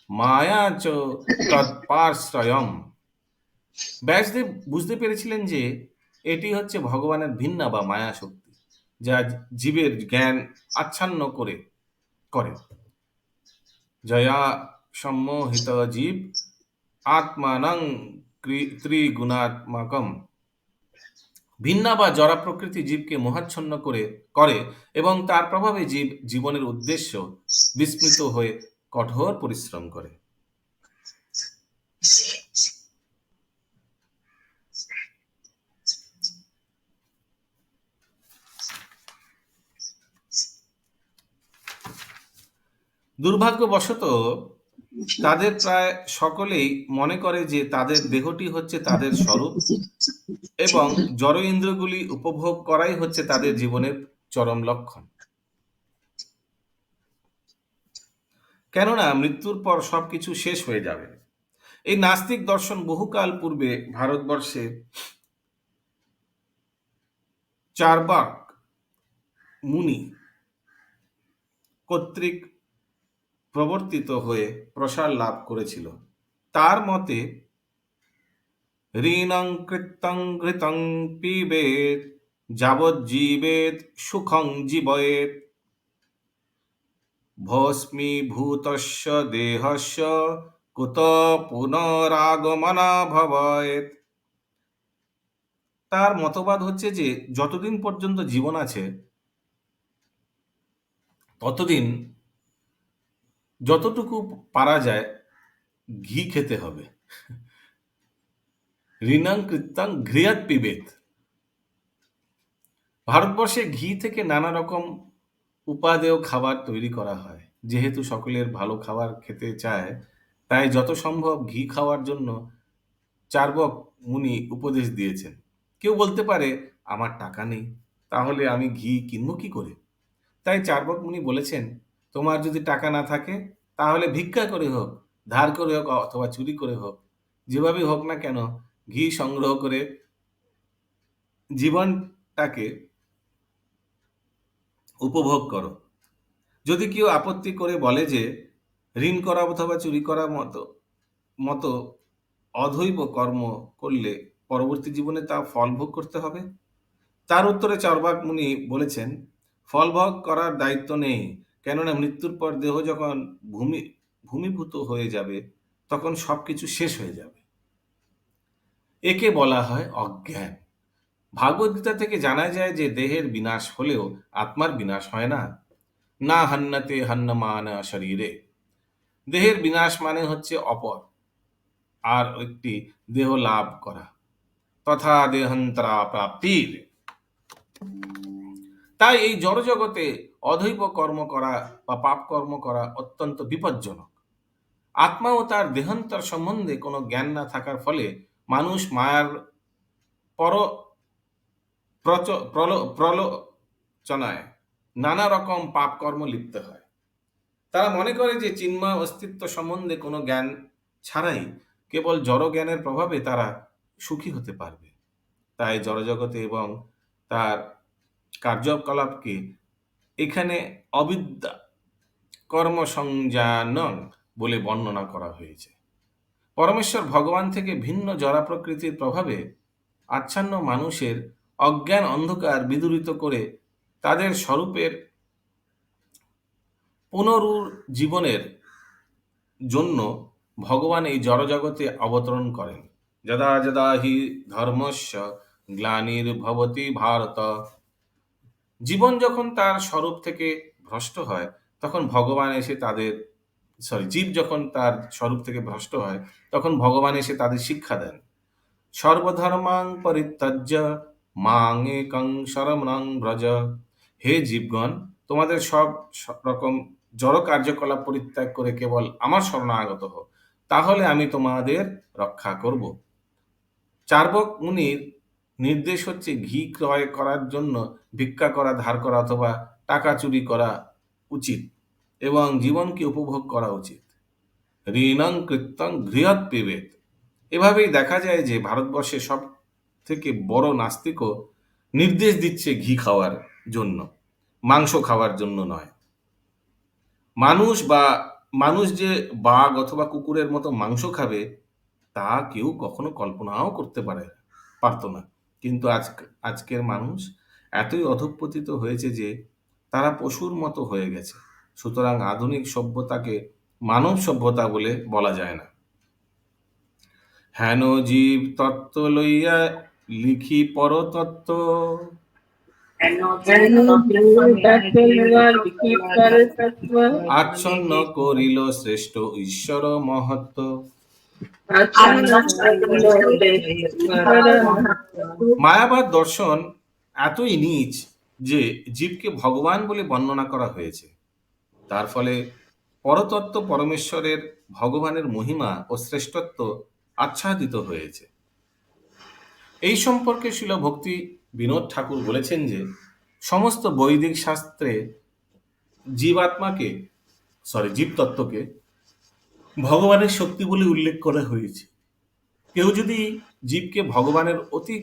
মায়া চ তৎপাশ্রয়ম। ব্যাসদেব বুঝতে পেরেছিলেন যে এটি হচ্ছে ভগবানের ভিন্না বা মায়া শক্তি, যা জীবের জ্ঞান আচ্ছন্ন করে। জয়া সম্মোহিত জীব আত্মানং ত্রিগুণাত্মকম। ভিন্না বা জড়া প্রকৃতি জীবকে মোহাচ্ছন্ন করে এবং তার প্রভাবে জীব জীবনের উদ্দেশ্য বিস্মৃত হয়ে কঠোর পরিশ্রম করে। দুর্ভাগ্যবশত তাদের প্রায় সকলেই মনে করে যে তাদের দেহটি হচ্ছে তাদের স্বরূপ এবং জড় ইন্দ্রিয়গুলি উপভোগ করাই হচ্ছে তাদের জীবনের চরম লক্ষণ। কেননা মৃত্যুর পর সবকিছু শেষ হয়ে যাবে। এই নাস্তিক দর্শন বহুকাল পূর্বে ভারতবর্ষে চারবাক মুনি কর্তৃক প্রবর্তিত হয়ে প্রসার লাভ করেছিল। তার মতে ঋণং কৃত্যং ঘৃতং পিবেত যাবজ্জীবেত সুখং জীবয়েত ভস্মীভূতস্য দেহস্য কুত পুনরাগমনা ভবেত। তার মতবাদ হচ্ছে যে যতদিন পর্যন্ত জীবন আছে ততদিন যতটুকু পারা যায় ঘি খেতে হবে। ঋণং কৃত্যং ঘৃয়াত পিবেত। ভারতবর্ষে ঘি থেকে নানা রকম উপাদেয় খাবার তৈরি করা হয়। যেহেতু সকলের ভালো খাবার খেতে চায়, তাই যত সম্ভব ঘি খাওয়ার জন্য চার্বক মুনি উপদেশ দিয়েছেন। কেউ বলতে পারে, আমার টাকা নেই, তাহলে আমি ঘি কিনবো কি করে? তাই চার্বক মুনি বলেছেন, তোমার যদি টাকা না থাকে তাহলে ভিক্ষা করে হোক, ধার করে হোক অথবা চুরি করে হোক, যেভাবে হোক না কেন ঘি সংগ্রহ করে জীবনটাকে উপভোগ করো। যদি কেউ আপত্তি করে বলে যে ঋণ করা অথবা চুরি করার মতো মতো অধৈব কর্ম করলে পরবর্তী জীবনে তা ফল ভোগ করতে হবে, তার উত্তরে চার্বাক মুনি বলেছেন, ফল ভোগ করার দায়িত্ব নেই, কেননা মৃত্যুর পর দেহ যখন ভূমিভূত হয়ে যাবে তখন সবকিছু শেষ হয়ে যাবে। একে বলা হয় অজ্ঞান। ভাগবদ্গীতা থেকে জানা যায় যে দেহের বিনাশ হলেও আত্মার বিনাশ হয় না। না হান্নাতে হান্নামান শরীরে। দেহের বিনাশ মানে হচ্ছে অপর আর একটি দেহ লাভ করা, তথা দেহান্তরা প্রাপ্তির। তাই এই জড়জগতে অধৈব কর্ম করা বা পাপ কর্ম করা অত্যন্ত বিপজ্জনক। আত্মা ও তার দেহান্তর সম্বন্ধে কোনো জ্ঞান না থাকার ফলে মানুষ মায়ার পর প্রলোচনায় নানা রকম পাপ কর্ম লিপ্ত হয়। তারা মনে করে যে চিন্ময় অস্তিত্ব সম্বন্ধে কোনো জ্ঞান ছাড়াই কেবল জড় জ্ঞানের প্রভাবে তারা সুখী হতে পারবে। তাই জড়জগতে এবং তার কার্যকলাপকে এখানে অবিদ্যা কর্মসংজানং বলে বর্ণনা করা হয়েছে। পরমেশ্বর ভগবান থেকে ভিন্ন জড়া প্রকৃতির প্রভাবে আচ্ছন্ন মানুষের অজ্ঞান অন্ধকার বিদূরিত করে তাদের স্বরূপের পুনরুজ্জীবনের জন্য ভগবান এই জড়জগতে অবতরণ করেন। যদা যদা হি ধর্মস্য গ্লানির্ভবতি ভারত। জীবন যখন তার স্বরূপ থেকে ভ্রষ্ট হয় তখন ভগবান এসে জীব যখন তার স্বরূপ থেকে ভ্রষ্ট হয় তখন ভগবান এসে তাদের শিক্ষা দেন। সর্বধর্মাং পরিত্যজ্য মাং একং শরণং ব্রজ। হে জীবগণ, তোমাদের সব রকম জড় কার্যকলাপ পরিত্যাগ করে কেবল আমার শরণাগত হও, তাহলে আমি তোমাদের রক্ষা করব। চার্বক মুনির নির্দেশ হচ্ছে ঘি ক্রয় করার জন্য ভিক্ষা করা, ধার করা অথবা টাকা চুরি করা উচিত এবং জীবনকে উপভোগ করা উচিত। ঋণং কৃত্যং ঘৃহৎ পিবেত। এভাবেই দেখা যায় যে ভারতবর্ষে সব থেকে বড় নাস্তিকও নির্দেশ দিচ্ছে ঘি খাওয়ার জন্য, মাংস খাওয়ার জন্য নয়। মানুষ যে বাঘ অথবা কুকুরের মতো মাংস খাবে তা কেউ কখনো কল্পনাও করতে পারতো না। কিন্তু আজকের মানুষ এতই অধঃপতিত হয়েছে যে তারা পশুর মতো হয়ে গেছে। সুতরাং আধুনিক সভ্যতাকে মানব সভ্যতা বলে বলা যায় না। হেন জীব তত্ত্ব লইয়া লিখি পরতত্ত্ব। আচ্ছন্ন করিল শ্রেষ্ঠ ঈশ্বর মহত্ব। মায়াবাদ দর্শন এতই নীচ যে জীবকে ভগবান বলে বর্ণনা করা হয়েছে। তার ফলে পরতত্ত্ব পরমেশ্বরের ভগবানের মহিমা ও শ্রেষ্ঠত্ব আচ্ছাদিত হয়েছে। এই সম্পর্কে শিল ভক্তি বিনোদ ঠাকুর বলেছেন যে সমস্ত বৈদিক শাস্ত্রে জীবতত্ত্বকে ভগবানের শক্তি বলে উল্লেখ করা হয়েছে। কেউ যদি জীবকে ভগবানের অতি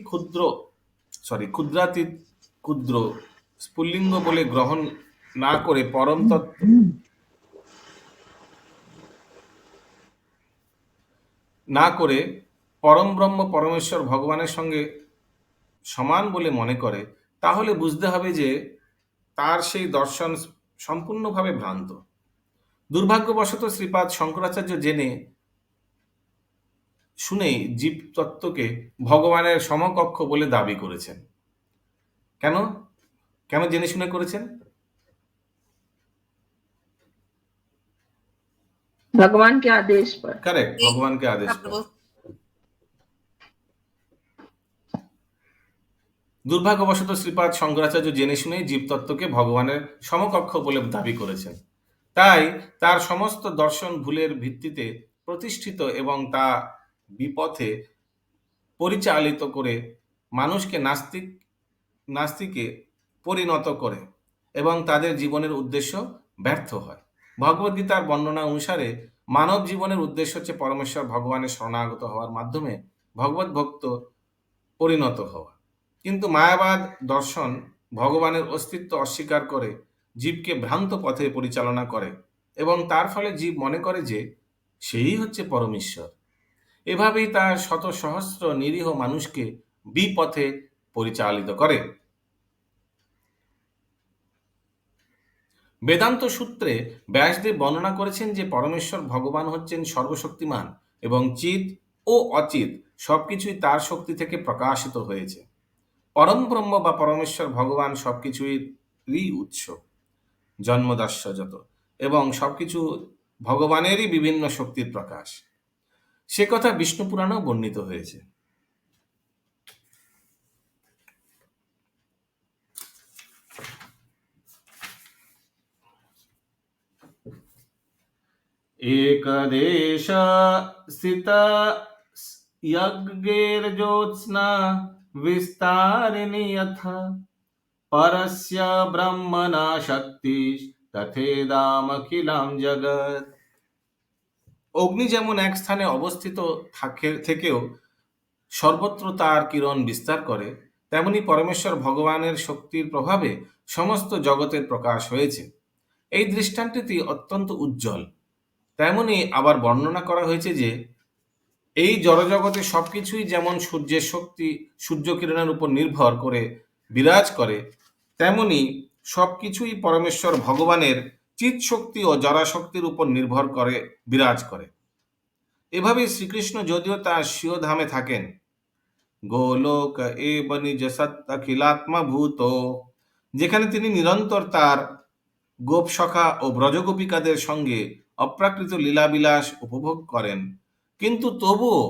ক্ষুদ্রাতীত ক্ষুদ্র স্ফুল্লিঙ্গ বলে গ্রহণ না করে পরম ব্রহ্ম পরমেশ্বর ভগবানের সঙ্গে সমান বলে মনে করে, তাহলে বুঝতে হবে যে তার সেই দর্শন সম্পূর্ণভাবে ভ্রান্ত। দুর্ভাগ্যবশত শ্রীপাদ শঙ্করাচার্য জেনে শুনেই জীব তত্ত্বকে ভগবানের সমকক্ষ বলে দাবি করেছেন। কেন কেন জেনে শুনে করেছেন? भगवान के आदेश पर। करेक्ट, ভগবানকে আদেশ हाँ, করে। प्रभु। দুর্ভাগ্যবশত শ্রীপাদ শঙ্করাচার্য জেনে শুনেই জীবতত্ত্বকে ভগবানের সমকক্ষ বলে দাবি করেছেন। তাই তার সমস্ত দর্শন ভুলের ভিত্তিতে প্রতিষ্ঠিত এবং তা বিপথে পরিচালিত করে মানুষকে নাস্তিকে পরিণত করে এবং তাদের জীবনের উদ্দেশ্য ব্যর্থ হয়। ভগবদ্গীতার বর্ণনা অনুসারে মানব জীবনের উদ্দেশ্য হচ্ছে পরমেশ্বর ভগবানের শরণাগত হওয়ার মাধ্যমে ভগবত ভক্ত পরিণত হওয়া। কিন্তু মায়াবাদ দর্শন ভগবানের অস্তিত্ব অস্বীকার করে জীবকে ভ্রান্ত পথে পরিচালনা করে এবং তার ফলে জীব মনে করে যে সেই হচ্ছে পরমেশ্বর। এভাবেই তার শত সহস্র নিরীহ মানুষকে বিপথে পরিচালিত করে। বেদান্ত সূত্রে ব্যাসদেব বর্ণনা করেছেন যে পরমেশ্বর ভগবান হচ্ছেন সর্বশক্তিমান এবং চিৎ ও অচিৎ সবকিছুই তার শক্তি থেকে প্রকাশিত হয়েছে। পরম ব্রহ্ম বা পরমেশ্বর ভগবান সবকিছুরই উৎস, জন্মদাস্যযত, এবং সবকিছু ভগবানেরই বিভিন্ন শক্তির প্রকাশ। সে কথা বিষ্ণু পুরাণেও বর্ণিত হয়েছে। एकदेश स्थित यज्ञैर्ज्योत्स्ना विस्तारिणि यथा परस्य ब्रह्मणा शक्ति तथेदामखिलां जगत्। অগ্নি যেমন এক স্থানে অবস্থিত থেকেও সর্বত্র তার কিরণ বিস্তার করে, তেমনি পরমেশ্বর ভগবানের শক্তির প্রভাবে সমস্ত জগতের প্রকাশ হয়েছে। এই দৃষ্টান্তটি অত্যন্ত উজ্জ্বল। তেমনি আবার বর্ণনা করা হয়েছে যে এই জড়জগতে সবকিছুই যেমন সূর্যের শক্তি সূর্যকিরণের উপর নির্ভর করে বিরাজ করে, তেমনি সবকিছুই পরমেশ্বর ভগবানের চিৎ শক্তি ও জড়াশক্তির উপর নির্ভর করে বিরাজ করে। এভাবে শ্রীকৃষ্ণ যদিও তার স্বীয় ধামে থাকেন, গোলোক এব নিজ সত্যাখিলাত্মা ভূত, যেখানে তিনি নিরন্তর তার গোপসখা ও ব্রজগোপিকাদের সঙ্গে অপ্রাকৃত লীলাবিলাস উপভোগ করেন, কিন্তু তবুও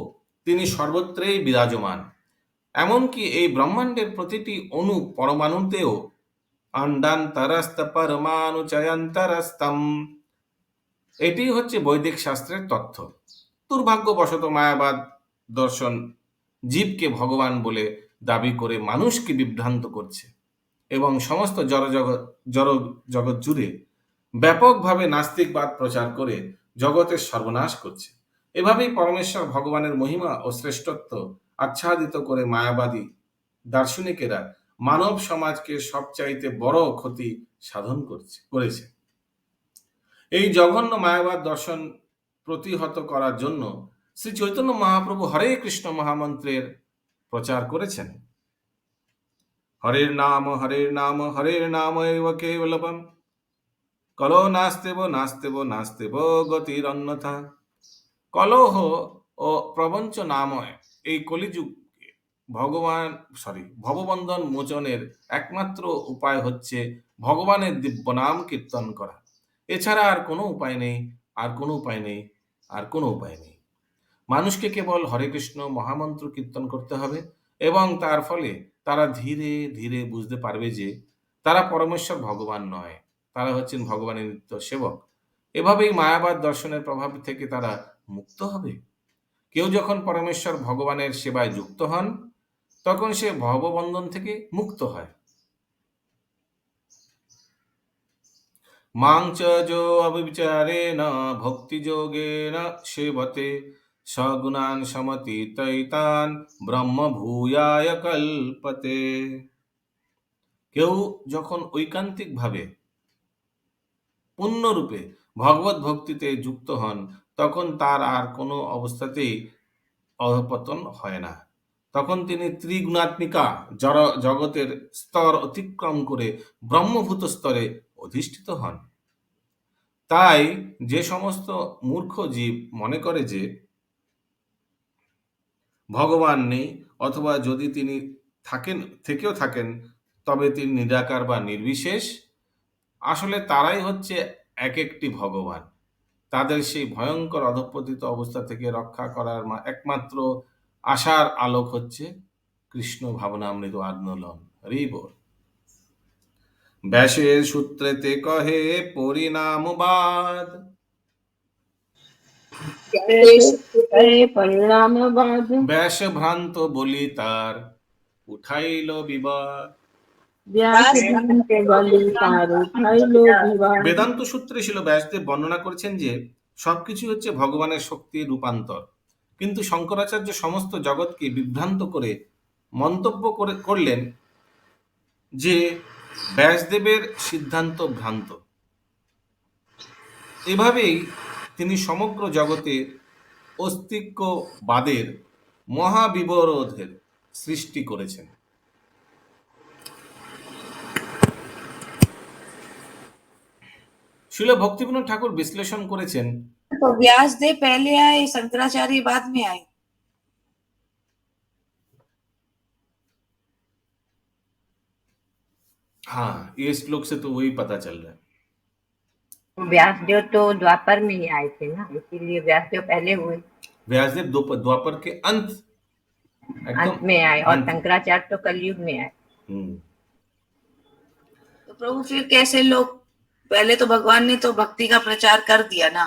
তিনি সর্বত্রই বিরাজমান। এমনকি এই ব্রহ্মাণ্ডের প্রতিটি অণু পরমাণুতেও অণ্ডান্তরস্থ পরমাণু চয়ন্তরস্তম, এটি হচ্ছে বৈদিক শাস্ত্রের তথ্য। দুর্ভাগ্যবশত মায়াবাদ দর্শন জীবকে ভগবান বলে দাবি করে মানুষকে বিভ্রান্ত করছে এবং সমস্ত জগৎ জুড়ে ব্যাপকভাবে নাস্তিকবাদ প্রচার করে জগতের সর্বনাশ করছে। এভাবেই পরমেশ্বর ভগবানের মহিমা ও শ্রেষ্ঠত্ব আচ্ছাদিত করে মায়াবাদী দার্শনিকেরা মানব সমাজকে সবচাইতে বড় ক্ষতি সাধন করেছে। এই জঘন্য মায়াবাদ দর্শন প্রতিহত করার জন্য শ্রী চৈতন্য মহাপ্রভু হরে কৃষ্ণ মহামন্ত্রের প্রচার করেছেন। হরের নাম হরের নাম এব কেবলম, কলহ নাস্তেব গতির অন্যথা। কলহ ও প্রবঞ্চ নাময় এই কলিযুগ ভববন্ধন মোচনের একমাত্র উপায় হচ্ছে ভগবানের দিব্য নাম কীর্তন করা। এছাড়া আর কোনো উপায় নেই, আর কোনো উপায় নেই, আর কোনো উপায় নেই। মানুষকে কেবল হরে কৃষ্ণ মহামন্ত্র কীর্তন করতে হবে এবং তার ফলে তারা ধীরে ধীরে বুঝতে পারবে যে তারা পরমেশ্বর ভগবান নয়, তারা হচ্ছেন ভগবানের নিত্য সেবক। এভাবেই মায়াবাদ দর্শনের প্রভাব থেকে তারা মুক্ত হবে। কেউ যখন পরমেশ্বর ভগবানের সেবায় যুক্ত হন, তখন সে ভববন্ধন থেকে মুক্ত হয়। মাংচ যো অবিচারেণ ভক্তিযোগেন সেবতে সগুণান সমতীতৈতান ব্রহ্ম ভূয়ায় কল্পতে। কেউ যখন ঐকান্তিকভাবে পূর্ণরূপে ভগবত ভক্তিতে যুক্ত হন, তখন তার আর কোনো অবস্থাতেই অধঃপতন হয় না। তখন তিনি ত্রিগুণাত্মিকা জগতের স্তর অতিক্রম করে ব্রহ্মভূত স্তরে অধিষ্ঠিত হন। তাই যে সমস্ত মূর্খ জীব মনে করে যে ভগবান নেই, অথবা যদি তিনি থেকেও থাকেন তবে তিনি নিরাকার বা নির্বিশেষ, আসলে তারাই হচ্ছে এক একটি ভগবান। তাদের সেই ভয়ঙ্কর অধঃপতিত অবস্থা থেকে রক্ষা করার একমাত্র আশার আলোক হচ্ছে কৃষ্ণ ভাবনামৃত আন্দোলন। হরি বল। ব্যাসের সূত্রেতে কহে পরিণামবাদ, परिणामवाद ব্যাস ভ্রান্ত বলি তার উঠাইল বিবাদ। व्यास भ्रांत बलि तार उठाइल विवाद। বেদান্ত সূত্রে ছিল ব্যাসদেব বর্ণনা করেছেন যে সবকিছু হচ্ছে ভগবানের শক্তির রূপান্তর, কিন্তু শঙ্করাচার্য সমস্ত জগৎকে বিভ্রান্ত করে মন্তব্য করলেন যে ব্যাসদেবের সিদ্ধান্ত ভ্রান্ত। এভাবেই তিনি সমগ্র জগতের অস্তিত্ববাদের মহাবিবরোধের সৃষ্টি করেছেন। শিল ভক্তিবিনোদ ঠাকুর বিশ্লেষণ করেছেন, तो व्यास देव पहले आए, शंकराचार्य बाद में आए। हाँ, ये श्लोक से तो वही पता चल रहा है। व्यासदेव तो द्वापर में ही आए थे ना, इसीलिए व्यासदेव पहले हुए, व्यासदेव द्वापर के अंत अंत में आए, और अंत। शंकराचार्य तो कलयुग में आए। तो प्रभु फिर कैसे लोग, पहले तो भगवान ने तो भक्ति का प्रचार कर दिया ना।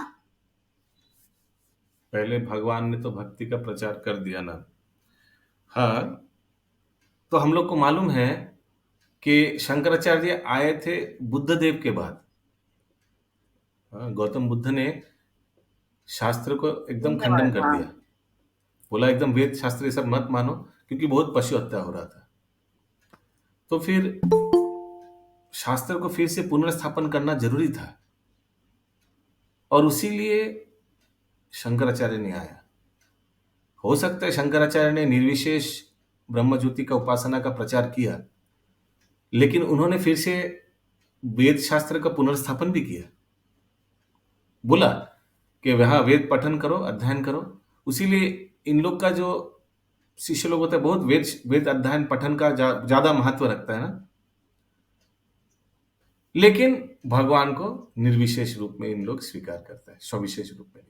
पहले भगवान ने तो भक्ति का प्रचार कर दिया ना। हाँ, तो हम लोग को मालूम है कि शंकराचार्य आए थे बुद्ध देव के बाद। हाँ, गौतम बुद्ध ने शास्त्र को एकदम खंडन कर दिया, बोला एकदम वेद शास्त्र ये सब मत मानो, क्योंकि बहुत पशु हत्या हो रहा था। तो फिर शास्त्र को फिर से पुनर्स्थापन करना जरूरी था, और उसीलिए शंकराचार्य ने आया। हो सकता है शंकराचार्य ने निर्विशेष ब्रह्मज्योति का उपासना का प्रचार किया, लेकिन उन्होंने फिर से वेद शास्त्र का पुनर्स्थापन भी किया। बोला कि वहां वेद पठन करो, अध्ययन करो। उसीलिए इन लोग का जो शिष्य लोग होता है बहुत वेद अध्ययन पठन का ज्यादा महत्व रखता है ना, लेकिन भगवान को निर्विशेष रूप में इन लोग स्वीकार करता है, सविशेष रूप में नहीं।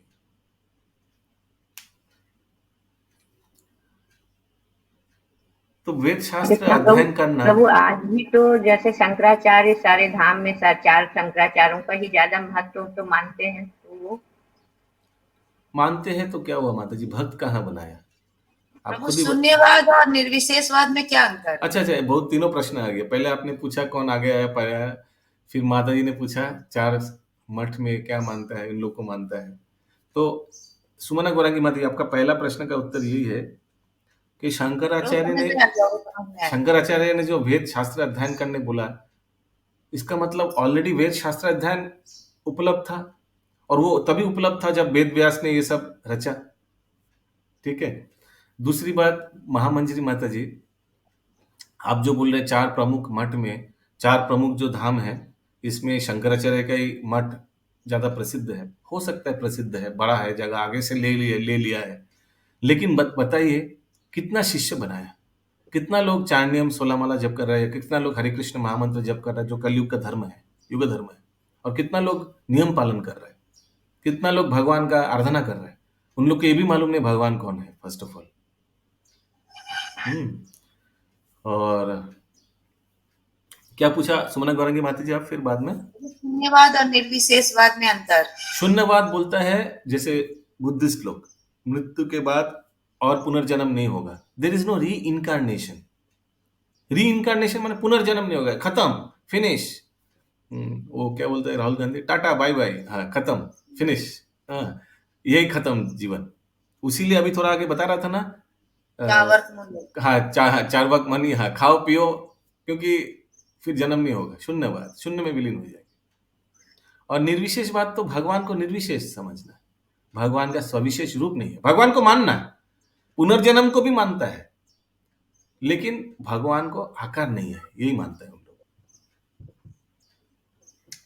तो वेद शास्त्र अध्ययन करना, प्रभु आज भी तो जैसे शंकराचार्य सारे धाम में चार शंकराचार्यों का ही ज्यादा महत्व तो मानते हैं, तो वो मानते हैं तो क्या हुआ माता जी, भक्त कहाँ बनाया? आप प्रभु खुद ही शून्यवाद और निर्विशेषवाद में क्या अंतर? अच्छा, बहुत तीनों प्रश्न आ गए। पहले आपने पूछा कौन आगे आया पाया, फिर माता जी ने पूछा चार मठ में क्या मानता है, इन लोग को मानता है। तो सुमना गौरांगी माता जी, आपका पहला प्रश्न का उत्तर यही है कि शंकराचार्य ने जो वेद शास्त्र अध्ययन करने बोला, इसका मतलब ऑलरेडी वेद शास्त्र अध्ययन उपलब्ध था, और वो तभी उपलब्ध था जब वेद व्यास ने ये सब रचा। ठीक है। दूसरी बात, महामंजरी माता जी, आप जो बोल रहे चार प्रमुख मठ में, चार प्रमुख जो धाम है, इसमें शंकराचार्य का ही मठ ज्यादा प्रसिद्ध है। हो सकता है प्रसिद्ध है, बड़ा है, जगह आगे से ले लिया है, लेकिन बताइए कितना शिष्य बनाया, कितना लोग चार नियम 16 माला जप कर रहे हैं, कितना लोग हरे कृष्ण महामंत्र जप कर रहे हैं जो कलयुग का धर्म है, युग धर्म है, और कितना लोग नियम पालन कर रहे हैं, कितना लोग भगवान का आराधना कर रहे हैं। उन लोग को ये भी मालूम नहीं भगवान कौन है, फर्स्ट ऑफ ऑल। और क्या पूछा सुमना गौरंगी माता जी आप फिर बाद में? शून्यवाद और निर्विशेषवाद में अंतर। शून्यवाद बोलता है जैसे बुद्धिस्ट लोग, मृत्यु के बाद और पुनर्जन्म नहीं होगा, देयर इज नो री इनकारनेशन। री इनकारनेशन माने पुनर्जन्म नहीं होगा, खत्म, फिनिश। वो क्या बोलते हैं Rahul Gandhi, ta-ta bye bye, हाँ खत्म, फिनिश, हाँ यही खत्म जीवन। उसीलिए अभी थोड़ा आगे बता रहा था ना, हाँ चार वक्त मनी, हाँ खाओ पियो, क्योंकि फिर जन्म नहीं होगा, शून्यवाद, शून्य में विलीन हो जाएगी। और निर्विशेष बात तो भगवान को निर्विशेष समझना, भगवान का सविशेष रूप नहीं है। भगवान को मानना, पुनर्जन्म को भी मानता है, लेकिन भगवान को आकार नहीं है, यही मानता है हम लोग।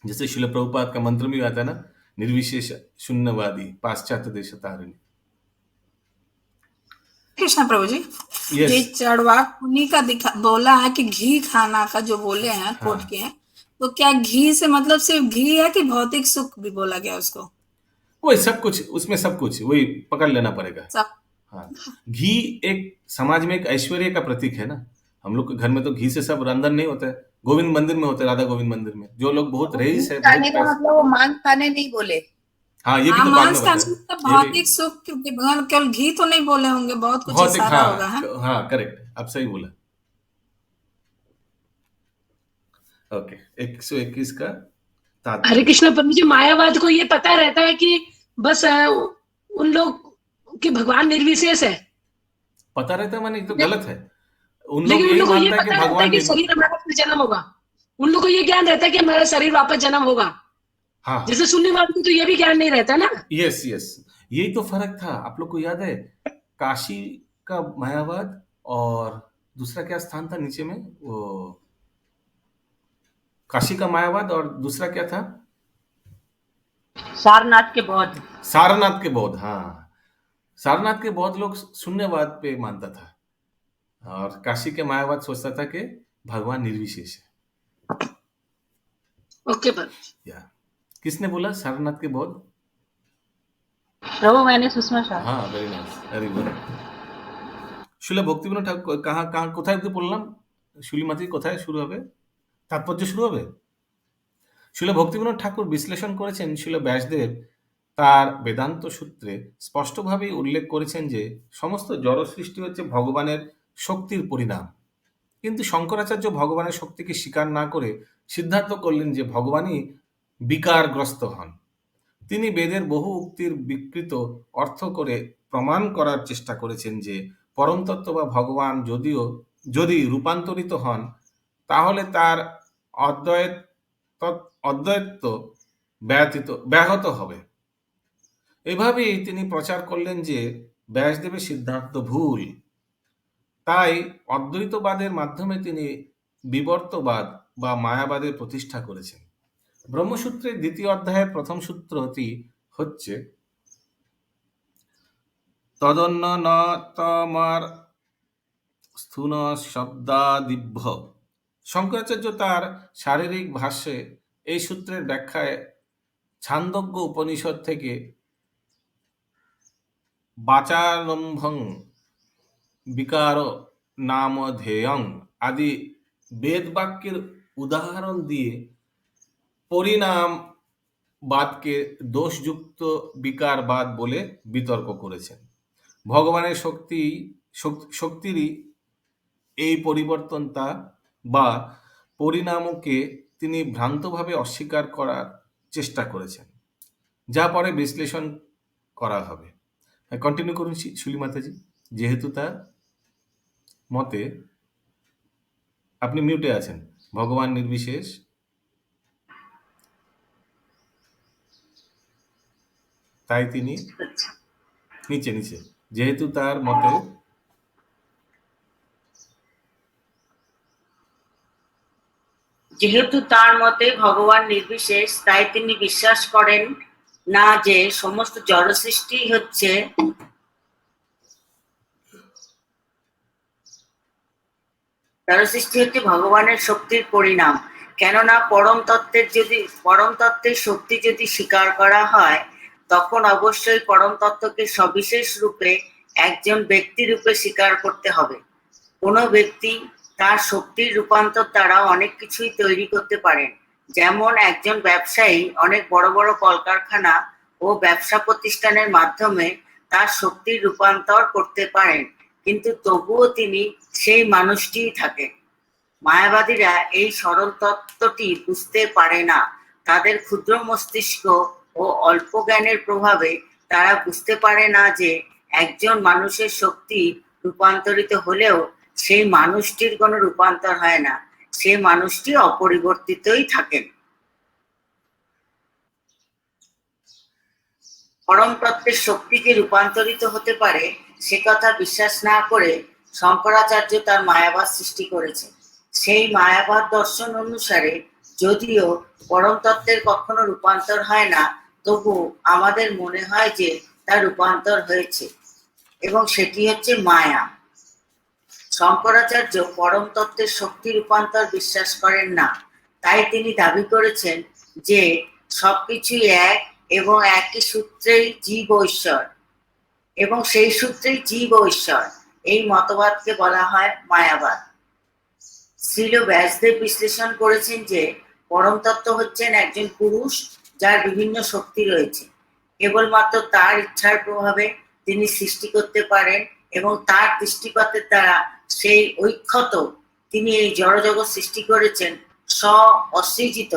जैसे शिल प्रभुपाद का मंत्र भी आता है ना, निर्विशेष शून्यवादी पाश्चात्य देश तारिणी। कृष्ण प्रभु जी, Yes. ये चढ़वाक मुनि का बोला है कि घी खाना का जो बोले हैं हाँ। कोट के हैं, तो क्या घी से मतलब सिर्फ घी है कि भौतिक सुख भी बोला गया उसको? वही सब कुछ उसमें, सब कुछ वही पकड़ लेना पड़ेगा। सब हाँ, घी एक समाज में एक ऐश्वर्य का प्रतीक है ना। हम लोग के घर में तो घी से सब रंधन नहीं होता है, गोविंद मंदिर में होता है, राधा गोविंद मंदिर में। जो लोग बहुत रईस है, बहुत खाने का मतलब वो मांस खाने नहीं बोले। हाँ, ये भी हाँ, तो बाद में मांस खाने बताया। मतलब ये भी भौतिक सुख, क्योंकि भगवान केवल घी तो नहीं बोले होंगे, बहुत कुछ भौतिक, इशारा होगा है। हाँ करेक्ट, आप सही बोला। ओके, 121 का हरे तात्पर्य। कृष्ण प्रभु जी, मायावाद को ये पता रहता है कि बस उन लोग के भगवान निर्विशेष है, पता रहता है माने ये तो गलत है। उन लोग लेकिन उन यही लोग को ये मानता है कि पता रहता है भगवान कि शरीर हमारा फिर जन्म होगा। उन लोग को ये ज्ञान रहता है कि हमारा शरीर वापस जन्म होगा। हाँ, जैसे सुनने वाले को तो ये भी ज्ञान नहीं रहता ना। यस यस, यही तो फर्क था। आप लोग को याद है काशी का मायावाद और दूसरा क्या स्थान था नीचे में, वो काशी का मायावाद और दूसरा क्या था, सारनाथ के बौद्ध। सारनाथ के बौद्ध। हाँ, सारनाथ के बौद्ध लोग शून्यवाद पे मानता था और काशी के मायावाद सोचता था कि भगवान निर्विशेष है। ओके पर या किसने बोला सारनाथ के बौद्ध? प्रभु मैंने सुषमा शाह। हाँ, वेरी नाइस, वेरी गुड। শিলা ভক্তিবিনোদ ঠাকুর কাহা কাহা কোথায় অব্দি পড়লাম? শুলিমাতি কোথায় শুরু হবে? তাৎপর্য শুরু হবে? শিলা ভক্তিবিনোদ ঠাকুর বিশ্লেষণ করেছেন শিল ব্যাসদেব তার বেদান্ত সূত্রে স্পষ্টভাবেই উল্লেখ করেছেন যে সমস্ত জড় সৃষ্টি হচ্ছে ভগবানের শক্তির পরিণাম। কিন্তু শঙ্করাচার্য ভগবানের শক্তিকে স্বীকার না করে সিদ্ধান্ত করলেন যে ভগবানই বিকারগ্রস্ত হন। তিনি বেদের বহু উক্তির বিকৃত অর্থ করে প্রমাণ করার চেষ্টা করেছেন যে পরমতত্ত্ব বা ভগবান যদি রূপান্তরিত হন তাহলে তার অদ্বৈত্ব ব্যাহত হবে। এভাবেই তিনি প্রচার করলেন যে ব্যাসদেবের সিদ্ধান্ত ভুল। তাই অদ্বৈতবাদের মাধ্যমে তিনি বিবর্তবাদ বা মায়াবাদের প্রতিষ্ঠা করেছেন। ব্রহ্মসূত্রের ২য় অধ্যায়ের প্রথম সূত্রটি হচ্ছে তদন্য ন তমার স্থূল শব্দাদিভ্য। শঙ্করাচার্য তার শারীরিক ভাষ্যে এই সূত্রের ব্যাখ্যায় ছান্দোগ্য উপনিষদ থেকে বাচারম্ভং বিকার নামধেয়ং আদি বেদ বাক্যের উদাহরণ দিয়ে পরিণামবাদকে দোষযুক্ত বিকারবাদ বলে বিতর্ক করেছেন। ভগবানের শক্তিরই এই পরিবর্তনতা বা পরিণামকে তিনি ভ্রান্তভাবে অস্বীকার করার চেষ্টা করেছেন, যা পরে বিশ্লেষণ করা হবে। কন্টিনিউ করুন শুলি মাতাজি। যেহেতু তার মতে, আপনি মিউটে আছেন, ভগবান নির্বিশেষ, তাই তিনি নিচে নিচে যেহেতু তার মতে যেহেতু তার মতে ভগবান নির্বিশেষ, তাই তিনি বিশ্বাস করেন না যে সমস্ত জড় সৃষ্টি হচ্ছে ভগবানের শক্তির পরিণাম। কেননা পরম তত্ত্বের শক্তি যদি স্বীকার করা হয়, তখন অবশ্যই পরম তত্ত্বকে সবিশেষ রূপে একজন ব্যক্তি রূপে স্বীকার করতে হবে। কোনো ব্যক্তি তার শক্তির রূপান্তর দ্বারা অনেক কিছুই তৈরি করতে পারেন। যেমন একজন ব্যবসায়ী অনেক বড় বড় কলকারখানা ও ব্যবসা প্রতিষ্ঠানের মাধ্যমে তার শক্তির রূপান্তর করতে পারেন, কিন্তু তবুও তিনি সেই মানুষটিই থাকেন। মায়াবাদীরা এই সরল তত্ত্বটি বুঝতে পারে না। তাদের ক্ষুদ্র মস্তিষ্ক ও অল্প জ্ঞানের প্রভাবে তারা বুঝতে পারে না যে একজন মানুষের শক্তি রূপান্তরিত হলেও সেই মানুষটির কোনো রূপান্তর হয় না, সে মানুষটি অপরিবর্তিতই থাকেন। পরম তত্ত্বের শক্তি যে রূপান্তরিত হতে পারে সে কথা বিশ্বাস না করে শঙ্করাচার্য তার মায়াবাদ সৃষ্টি করেছে। সেই মায়াবাদ দর্শন অনুসারে যদিও পরম তত্ত্বের কখনো রূপান্তর হয় না, তবু আমাদের মনে হয় যে তার রূপান্তর হয়েছে, এবং সেটি হচ্ছে মায়া। শঙ্করাচার্য পরম তত্ত্বের শক্তি রূপান্তর বিশ্বাস করেন না। তাই তিনি দাবি করেছেন যে সবকিছুই এক এবং একই সূত্রেই জীব ও ঈশ্বর, এবং সেই সূত্রেই জীব ও ঈশ্বর, এই মতবাদকে বলা হয় মায়াবাদ। শ্রীল ব্যাসদেব বিশ্লেষণ করেছেন যে পরম তত্ত্ব হচ্ছেন একজন পুরুষ যার বিভিন্ন শক্তি রয়েছে। কেবলমাত্র তার ইচ্ছার প্রভাবে তিনি সৃষ্টি করতে পারেন এবং তার দৃষ্টিপাতের দ্বারা সেই ঐক্ষত তিনি এই জড়জগৎ সৃষ্টি করেছেন। অসৃজিত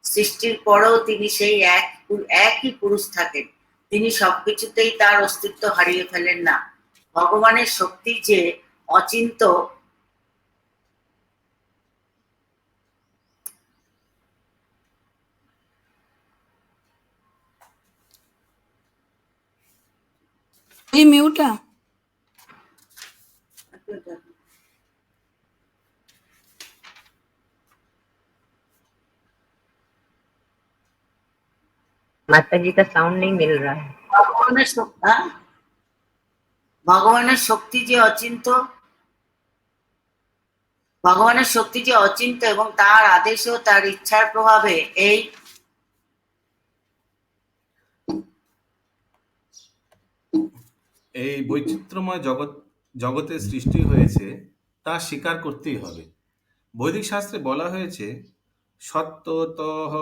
সৃষ্টির পরেও তিনি সেই একই পুরুষ থাকেন। তিনি সবকিছুতেই তার অস্তিত্ব হারিয়ে ফেলেন না। ভগবানের শক্তি যে অচিন্ত, ये म्यूट है। माता जी का साउंड नहीं मिल रहा है। ভগবানের শক্তি যে অচিন্ত, ভগবানের শক্তি যে অচিন্ত এবং তার আদেশ ও তার ইচ্ছার প্রভাবে এই বৈচিত্র্যময় জগতের সৃষ্টি হয়েছে তা স্বীকার করতেই হবে। বৈদিক শাস্ত্রে বলা হয়েছে সত্যতঃ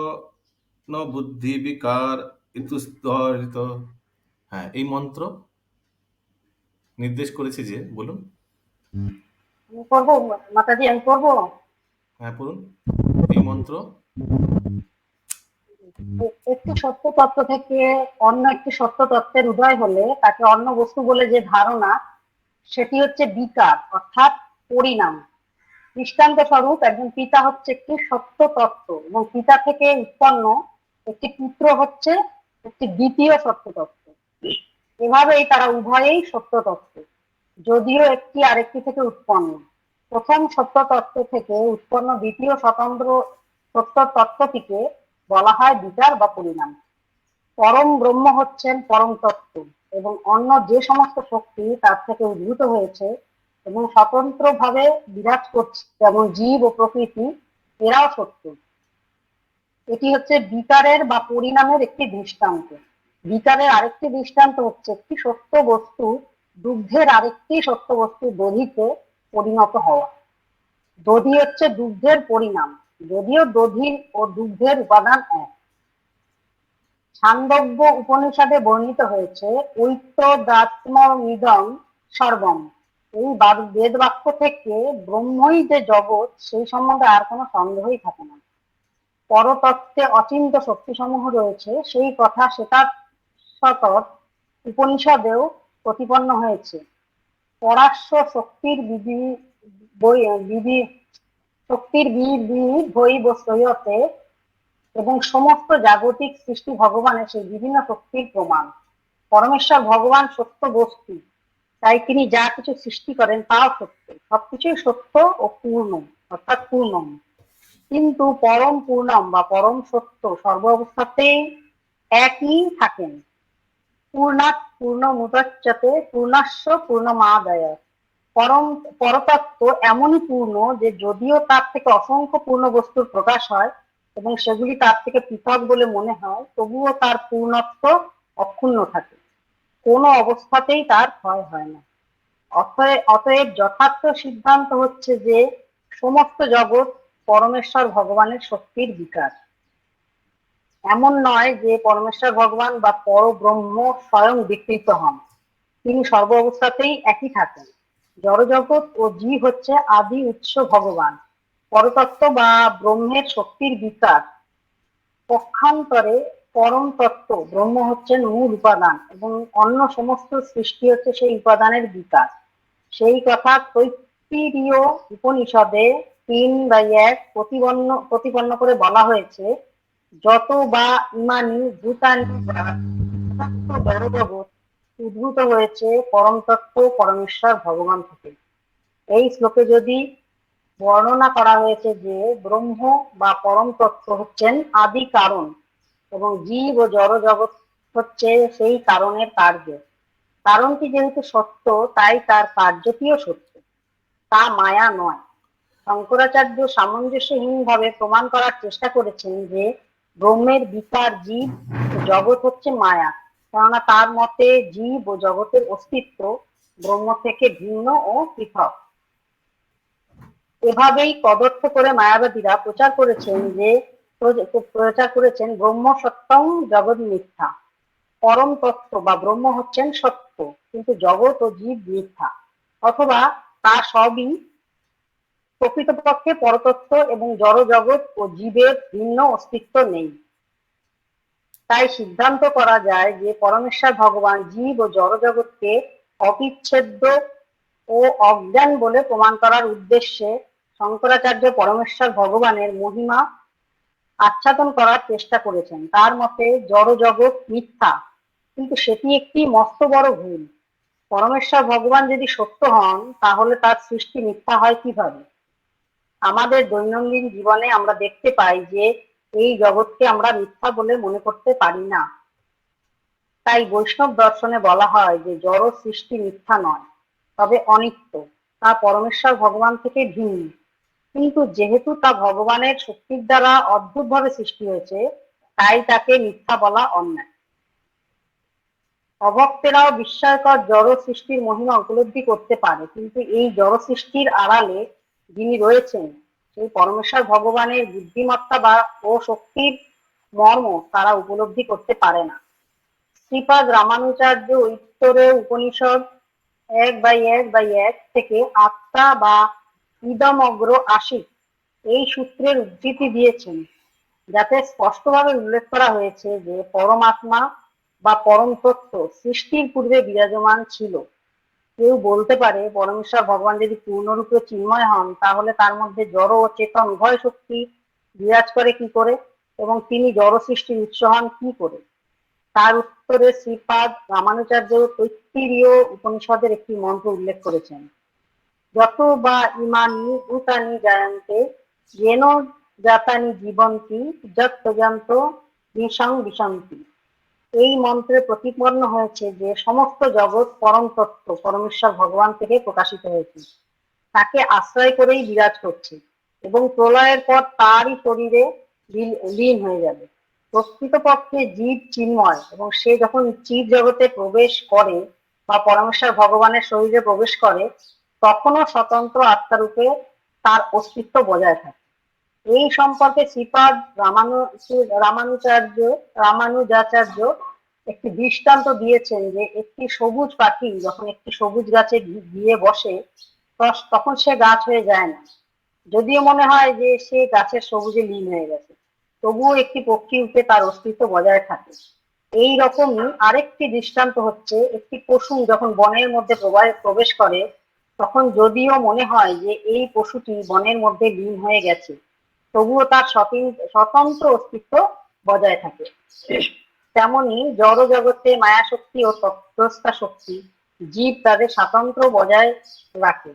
ন বুদ্ধি বিকার ইতুস্তরিত। হ্যাঁ, এই মন্ত্র নির্দেশ করেছে যে, বলুন। আমি করবো মাতাজি, আমি করবো। হ্যাঁ, পড়ুন এই মন্ত্র। একটি সত্য তত্ত্ব থেকে অন্য একটি সত্য তত্ত্বের উদয় হলে তাকে অন্য বস্তু বলে যে ধারণা, সেটি হচ্ছে বিকার অর্থাৎ পরিণাম। দৃষ্টান্ত স্বরূপ একজন পিতা হচ্ছে একটি সত্য তত্ত্ব এবং পিতা থেকে উৎপন্ন একটি পুত্র হচ্ছে একটি দ্বিতীয় সত্য তত্ত্ব। এভাবেই তারা উভয়েই সত্য তত্ত্ব, যদিও একটি আরেকটি থেকে উৎপন্ন। প্রথম সত্য তত্ত্ব থেকে উৎপন্ন দ্বিতীয় স্বতন্ত্র সত্য তত্ত্বটিকে বলা হয় বিকার বা পরিণাম। পরম ব্রহ্ম হচ্ছেন পরম তত্ত্ব এবং অন্য যে সমস্ত শক্তি তার থেকে উদ্ভূত হয়েছে এবং স্বতন্ত্রভাবে বিরাজ করছে, যেমন জীব ও প্রকৃতি, এরাও সত্য। এটি হচ্ছে বিকারের বা পরিণামের একটি দৃষ্টান্ত। বিকারের আরেকটি দৃষ্টান্ত হচ্ছে একটি সত্য বস্তু দুগ্ধের আরেকটি সত্য বস্তু দধিতে পরিণত হওয়া। দধি হচ্ছে দুগ্ধের পরিণাম, যদিও দধি ও দুগ্ধের উপাদান এক। ছান্দোগ্য উপনিষদে বর্ণিত হয়েছে ঐক্যদাত্মমিদং সর্বম। এই বেদ বাক্য থেকে ব্রহ্মই যে জগৎ, সেই সম্বন্ধে আর কোনো সন্দেহই থাকে না। পরতত্ত্বে অচিন্ত শক্তিসমূহ রয়েছে, সেই কথা সেটা সতত উপনিষদেও প্রতিপন্ন হয়েছে। পরাশ্ব শক্তির বইতে এবং সমস্ত জাগতিক সৃষ্টি ভগবানের সেই বিভিন্ন শক্তির প্রমাণ। পরমেশ্বর ভগবান সত্য বস্তু, তাই তিনি যা কিছু সৃষ্টি করেন তাও সত্য। সবকিছুই সত্য ও পূর্ণ অর্থাৎ পূর্ণম। কিন্তু পরম পূর্ণম বা পরম সত্য সর্ব অবস্থাতেই একই থাকেন। পূর্ণাৎ পূর্ণমুদচ্যতে পূর্ণস্য পূর্ণমাদায়। পরতত্ত্ব এমনই পূর্ণ যে যদিও তার থেকে অসংখ্য পূর্ণ বস্তুর প্রকাশ হয় এবং সেগুলি তার থেকে পৃথক বলে মনে হয়, তবুও তার পূর্ণত্ব অক্ষুণ্ণ থাকে, কোনো অবস্থাতেই তার ক্ষয় হয় না। অতএব যথার্থ সিদ্ধান্ত হচ্ছে যে সমস্ত জগৎ পরমেশ্বর ভগবানের শক্তির বিকাশ। এমন নয় যে পরমেশ্বর ভগবান বা পরব্রহ্ম স্বয়ং বিকৃত হন, তিনি সর্ব অবস্থাতেই একই থাকেন। জড়জগৎ ও জীব হচ্ছে আদি উৎস ভগবান। পরতত্ত্ব বা ব্রহ্মের শক্তির বিকাশ। পক্ষান্তরে পরম তত্ত্ব ব্রহ্ম হচ্ছেন মূল উপাদান এবং অন্য সমস্ত সৃষ্টি হচ্ছে সেই উপাদানের বিকাশ। সেই কথা তৈত্তিরীয় উপনিষদে 3/1 প্রতিপন্ন করে বলা হয়েছে, যত বা ইমানি ভূতানি জড়জগৎ উদ্ভূত হয়েছে পরম তত্ত্ব পরমেশ্বর ভগবান থেকে। এই শ্লোকে যদি বর্ণনা করা হয়েছে যে ব্রহ্ম বা পরম তত্ত্ব হচ্ছেন আদি কারণ এবং জীব ও জড় জগৎ হচ্ছে সেই কারণের কার্য। কারণটি যেহেতু সত্য, তাই তার কার্যটিও সত্য, তা মায়া নয়। শঙ্করাচার্য সামঞ্জস্যহীন ভাবে প্রমাণ করার চেষ্টা করেছেন যে ব্রহ্মের বিকার জীব ও জগৎ হচ্ছে মায়া, কেননা তার মতে জীব ও জগতের অস্তিত্ব ব্রহ্ম থেকে ভিন্ন ও পৃথক। এভাবেই কদর্থ করে মায়াবাদীরা প্রচার করেছেন ব্রহ্ম সত্যং জগৎ মিথ্যা। পরম তত্ত্ব বা ব্রহ্ম হচ্ছেন সত্য, কিন্তু জগৎ ও জীব মিথ্যা, অথবা তা সবই প্রকৃতপক্ষে পরতত্ত্ব এবং জড় জগৎ ও জীবের ভিন্ন অস্তিত্ব নেই। তাই সিদ্ধান্ত করা যায় যে পরমেশ্বর ভগবান জীব ও জড় জগৎকে অবিচ্ছেদ্য ও অজ্ঞান বলে প্রমাণ করার উদ্দেশ্যে শঙ্করাচার্য পরমেশ্বর ভগবানের মহিমা আচ্ছাদন করার চেষ্টা করেছেন। তার মতে জড় জগৎ মিথ্যা, কিন্তু সেটি একটি মস্ত বড় ভুল। পরমেশ্বর ভগবান যদি সত্য হন, তাহলে তার সৃষ্টি মিথ্যা হয় কিভাবে? আমাদের দৈনন্দিন জীবনে আমরা দেখতে পাই যে এই জগৎকে আমরা মিথ্যা বলে মনে করতে পারি না। তাই বৈষ্ণব দর্শনে বলা হয় যে জড় সৃষ্টি মিথ্যা নয়, তবে অনিত্য, তা পরমেশ্বর ভগবান থেকে ভিন্ন। কিন্তু যেহেতু তা ভগবানের শক্তির দ্বারা অদ্ভুতভাবে সৃষ্টি হয়েছে, তাই তাকে মিথ্যা বলা অন্যায়। অভক্তেরাও বিস্ময়কর জড় সৃষ্টির মহিমা উপলব্ধি করতে পারে, কিন্তু এই জড় সৃষ্টির আড়ালে যিনি রয়েছেন সেই পরমেশ্বর ভগবানের বুদ্ধিমত্তা বা ও শক্তির মর্ম তারা উপলব্ধি করতে পারে না। শ্রীপাদ রামানুজাচার্য উত্তরে উপনিষদ 1/1/1 থেকে আত্মা বা ইদমগ্র আশিক এই সূত্রের উদ্ধৃতি দিয়েছেন, যাতে স্পষ্টভাবে উল্লেখ করা হয়েছে যে পরমাত্মা বা পরম তত্ত্ব সৃষ্টির পূর্বে বিরাজমান ছিল। কেউ বলতে পারে পরমেশ্বর ভগবান যদি পূর্ণরূপে চিন্ময় হন, তাহলে তার মধ্যে জড় ও চেতন উভয় শক্তি বিরাজ করে কি করে, এবং তিনি জড় সৃষ্টির উৎস হন কি করে? তার উত্তরে শ্রীপাদ রামানুজাচার্য তৈত্তিরীয় উপনিষদের একটি মন্ত্র উল্লেখ করেছেন, যত বা ইমানি ভূতানি জায়ন্তে যেন জাতানি জীবন্তি যত্তজান্ত নিশং বিশন্তি। এই মন্ত্রে প্রতিপন্ন হয়েছে যে সমস্ত জগৎ পরম তত্ত্ব পরমেশ্বর ভগবান থেকে প্রকাশিত হয়েছে, তাকে আশ্রয় করেই বিরাজ করছে এবং প্রলয়ের পর তারই শরীরে লীন হয়ে যাবে। প্রকৃতপক্ষে জীব চিন্ময়, এবং সে যখন জীব জগতে প্রবেশ করে বা পরমেশ্বর ভগবানের শরীরে প্রবেশ করে, তখনও স্বতন্ত্র আত্মারূপে তার অস্তিত্ব বজায় থাকে। এই সম্পর্কে শ্রীপাদ রামানুজাচার্য একটি দৃষ্টান্ত দিয়েছেন যে একটি সবুজ পাখি যখন একটি সবুজ গাছে গিয়ে বসে, তখন সে গাছ হয়ে যায় না, যদিও মনে হয় যে সে গাছের সবুজে লীন হয়ে গেছে, তবুও একটি পক্ষী রূপে তার অস্তিত্ব বজায় থাকে। এই রকমই আরেকটি দৃষ্টান্ত হচ্ছে, একটি পশু যখন বনের মধ্যে প্রবেশ করে, তখন যদিও মনে হয় যে এই পশুটি বনের মধ্যে লীন হয়ে গেছে, তবুও তার স্বতন্ত্র অস্তিত্ব বজায় থাকে। তেমনি জড় জগতে মায়া শক্তি ও তত্ত্বস্থা শক্তি জীব তাদের স্বাতন্ত্র্য বজায় রাখে।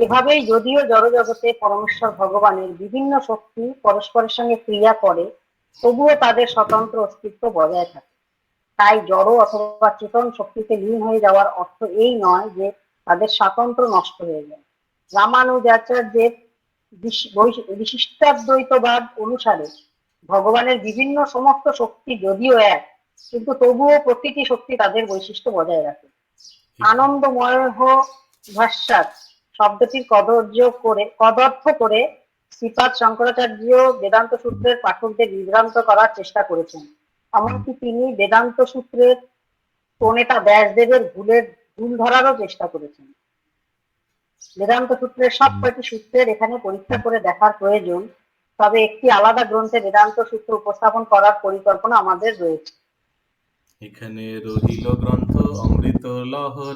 এভাবেই যদিও জড় জগতে পরমেশ্বর ভগবানের বিভিন্ন শক্তি পরস্পরের সঙ্গে ক্রিয়া করে, তবুও তাদের স্বতন্ত্র অস্তিত্ব বজায় থাকে। তাই জড় অথবা চেতন শক্তিতে লীন হয়ে যাওয়ার অর্থ এই নয় যে তাদের স্বাতন্ত্র নষ্ট হয়ে যায়। রামানুজাচার্যের বিশিষ্টাদ্বৈতবাদ অনুসারে ভগবানের বিভিন্ন সমস্ত শক্তি যদিও এক, কিন্তু তবুও প্রতিটি শক্তি তাদের বৈশিষ্ট্য বজায় রাখে। আনন্দময় ভাষ্যাৎ শব্দটির কদর্থ করে শ্রীপাদ শঙ্করাচার্য বেদান্ত সূত্রের পাঠকদের বিভ্রান্ত করার চেষ্টা করেছেন। এমনকি তিনি বেদান্ত সূত্রের প্রণেতা ব্যাসদেবের ভুল ধরারও চেষ্টা করেছেন। বেদান্ত সূত্রের সব কয়টি সূত্রের এখানে পরীক্ষা করে দেখার প্রয়োজন, তবে একটি আলাদা গ্রন্থে বেদান্ত সূত্র উপস্থাপন করার পরিকল্পনা আমাদের রয়েছে। এখানে রহিল গ্রন্থ অমৃত লহর।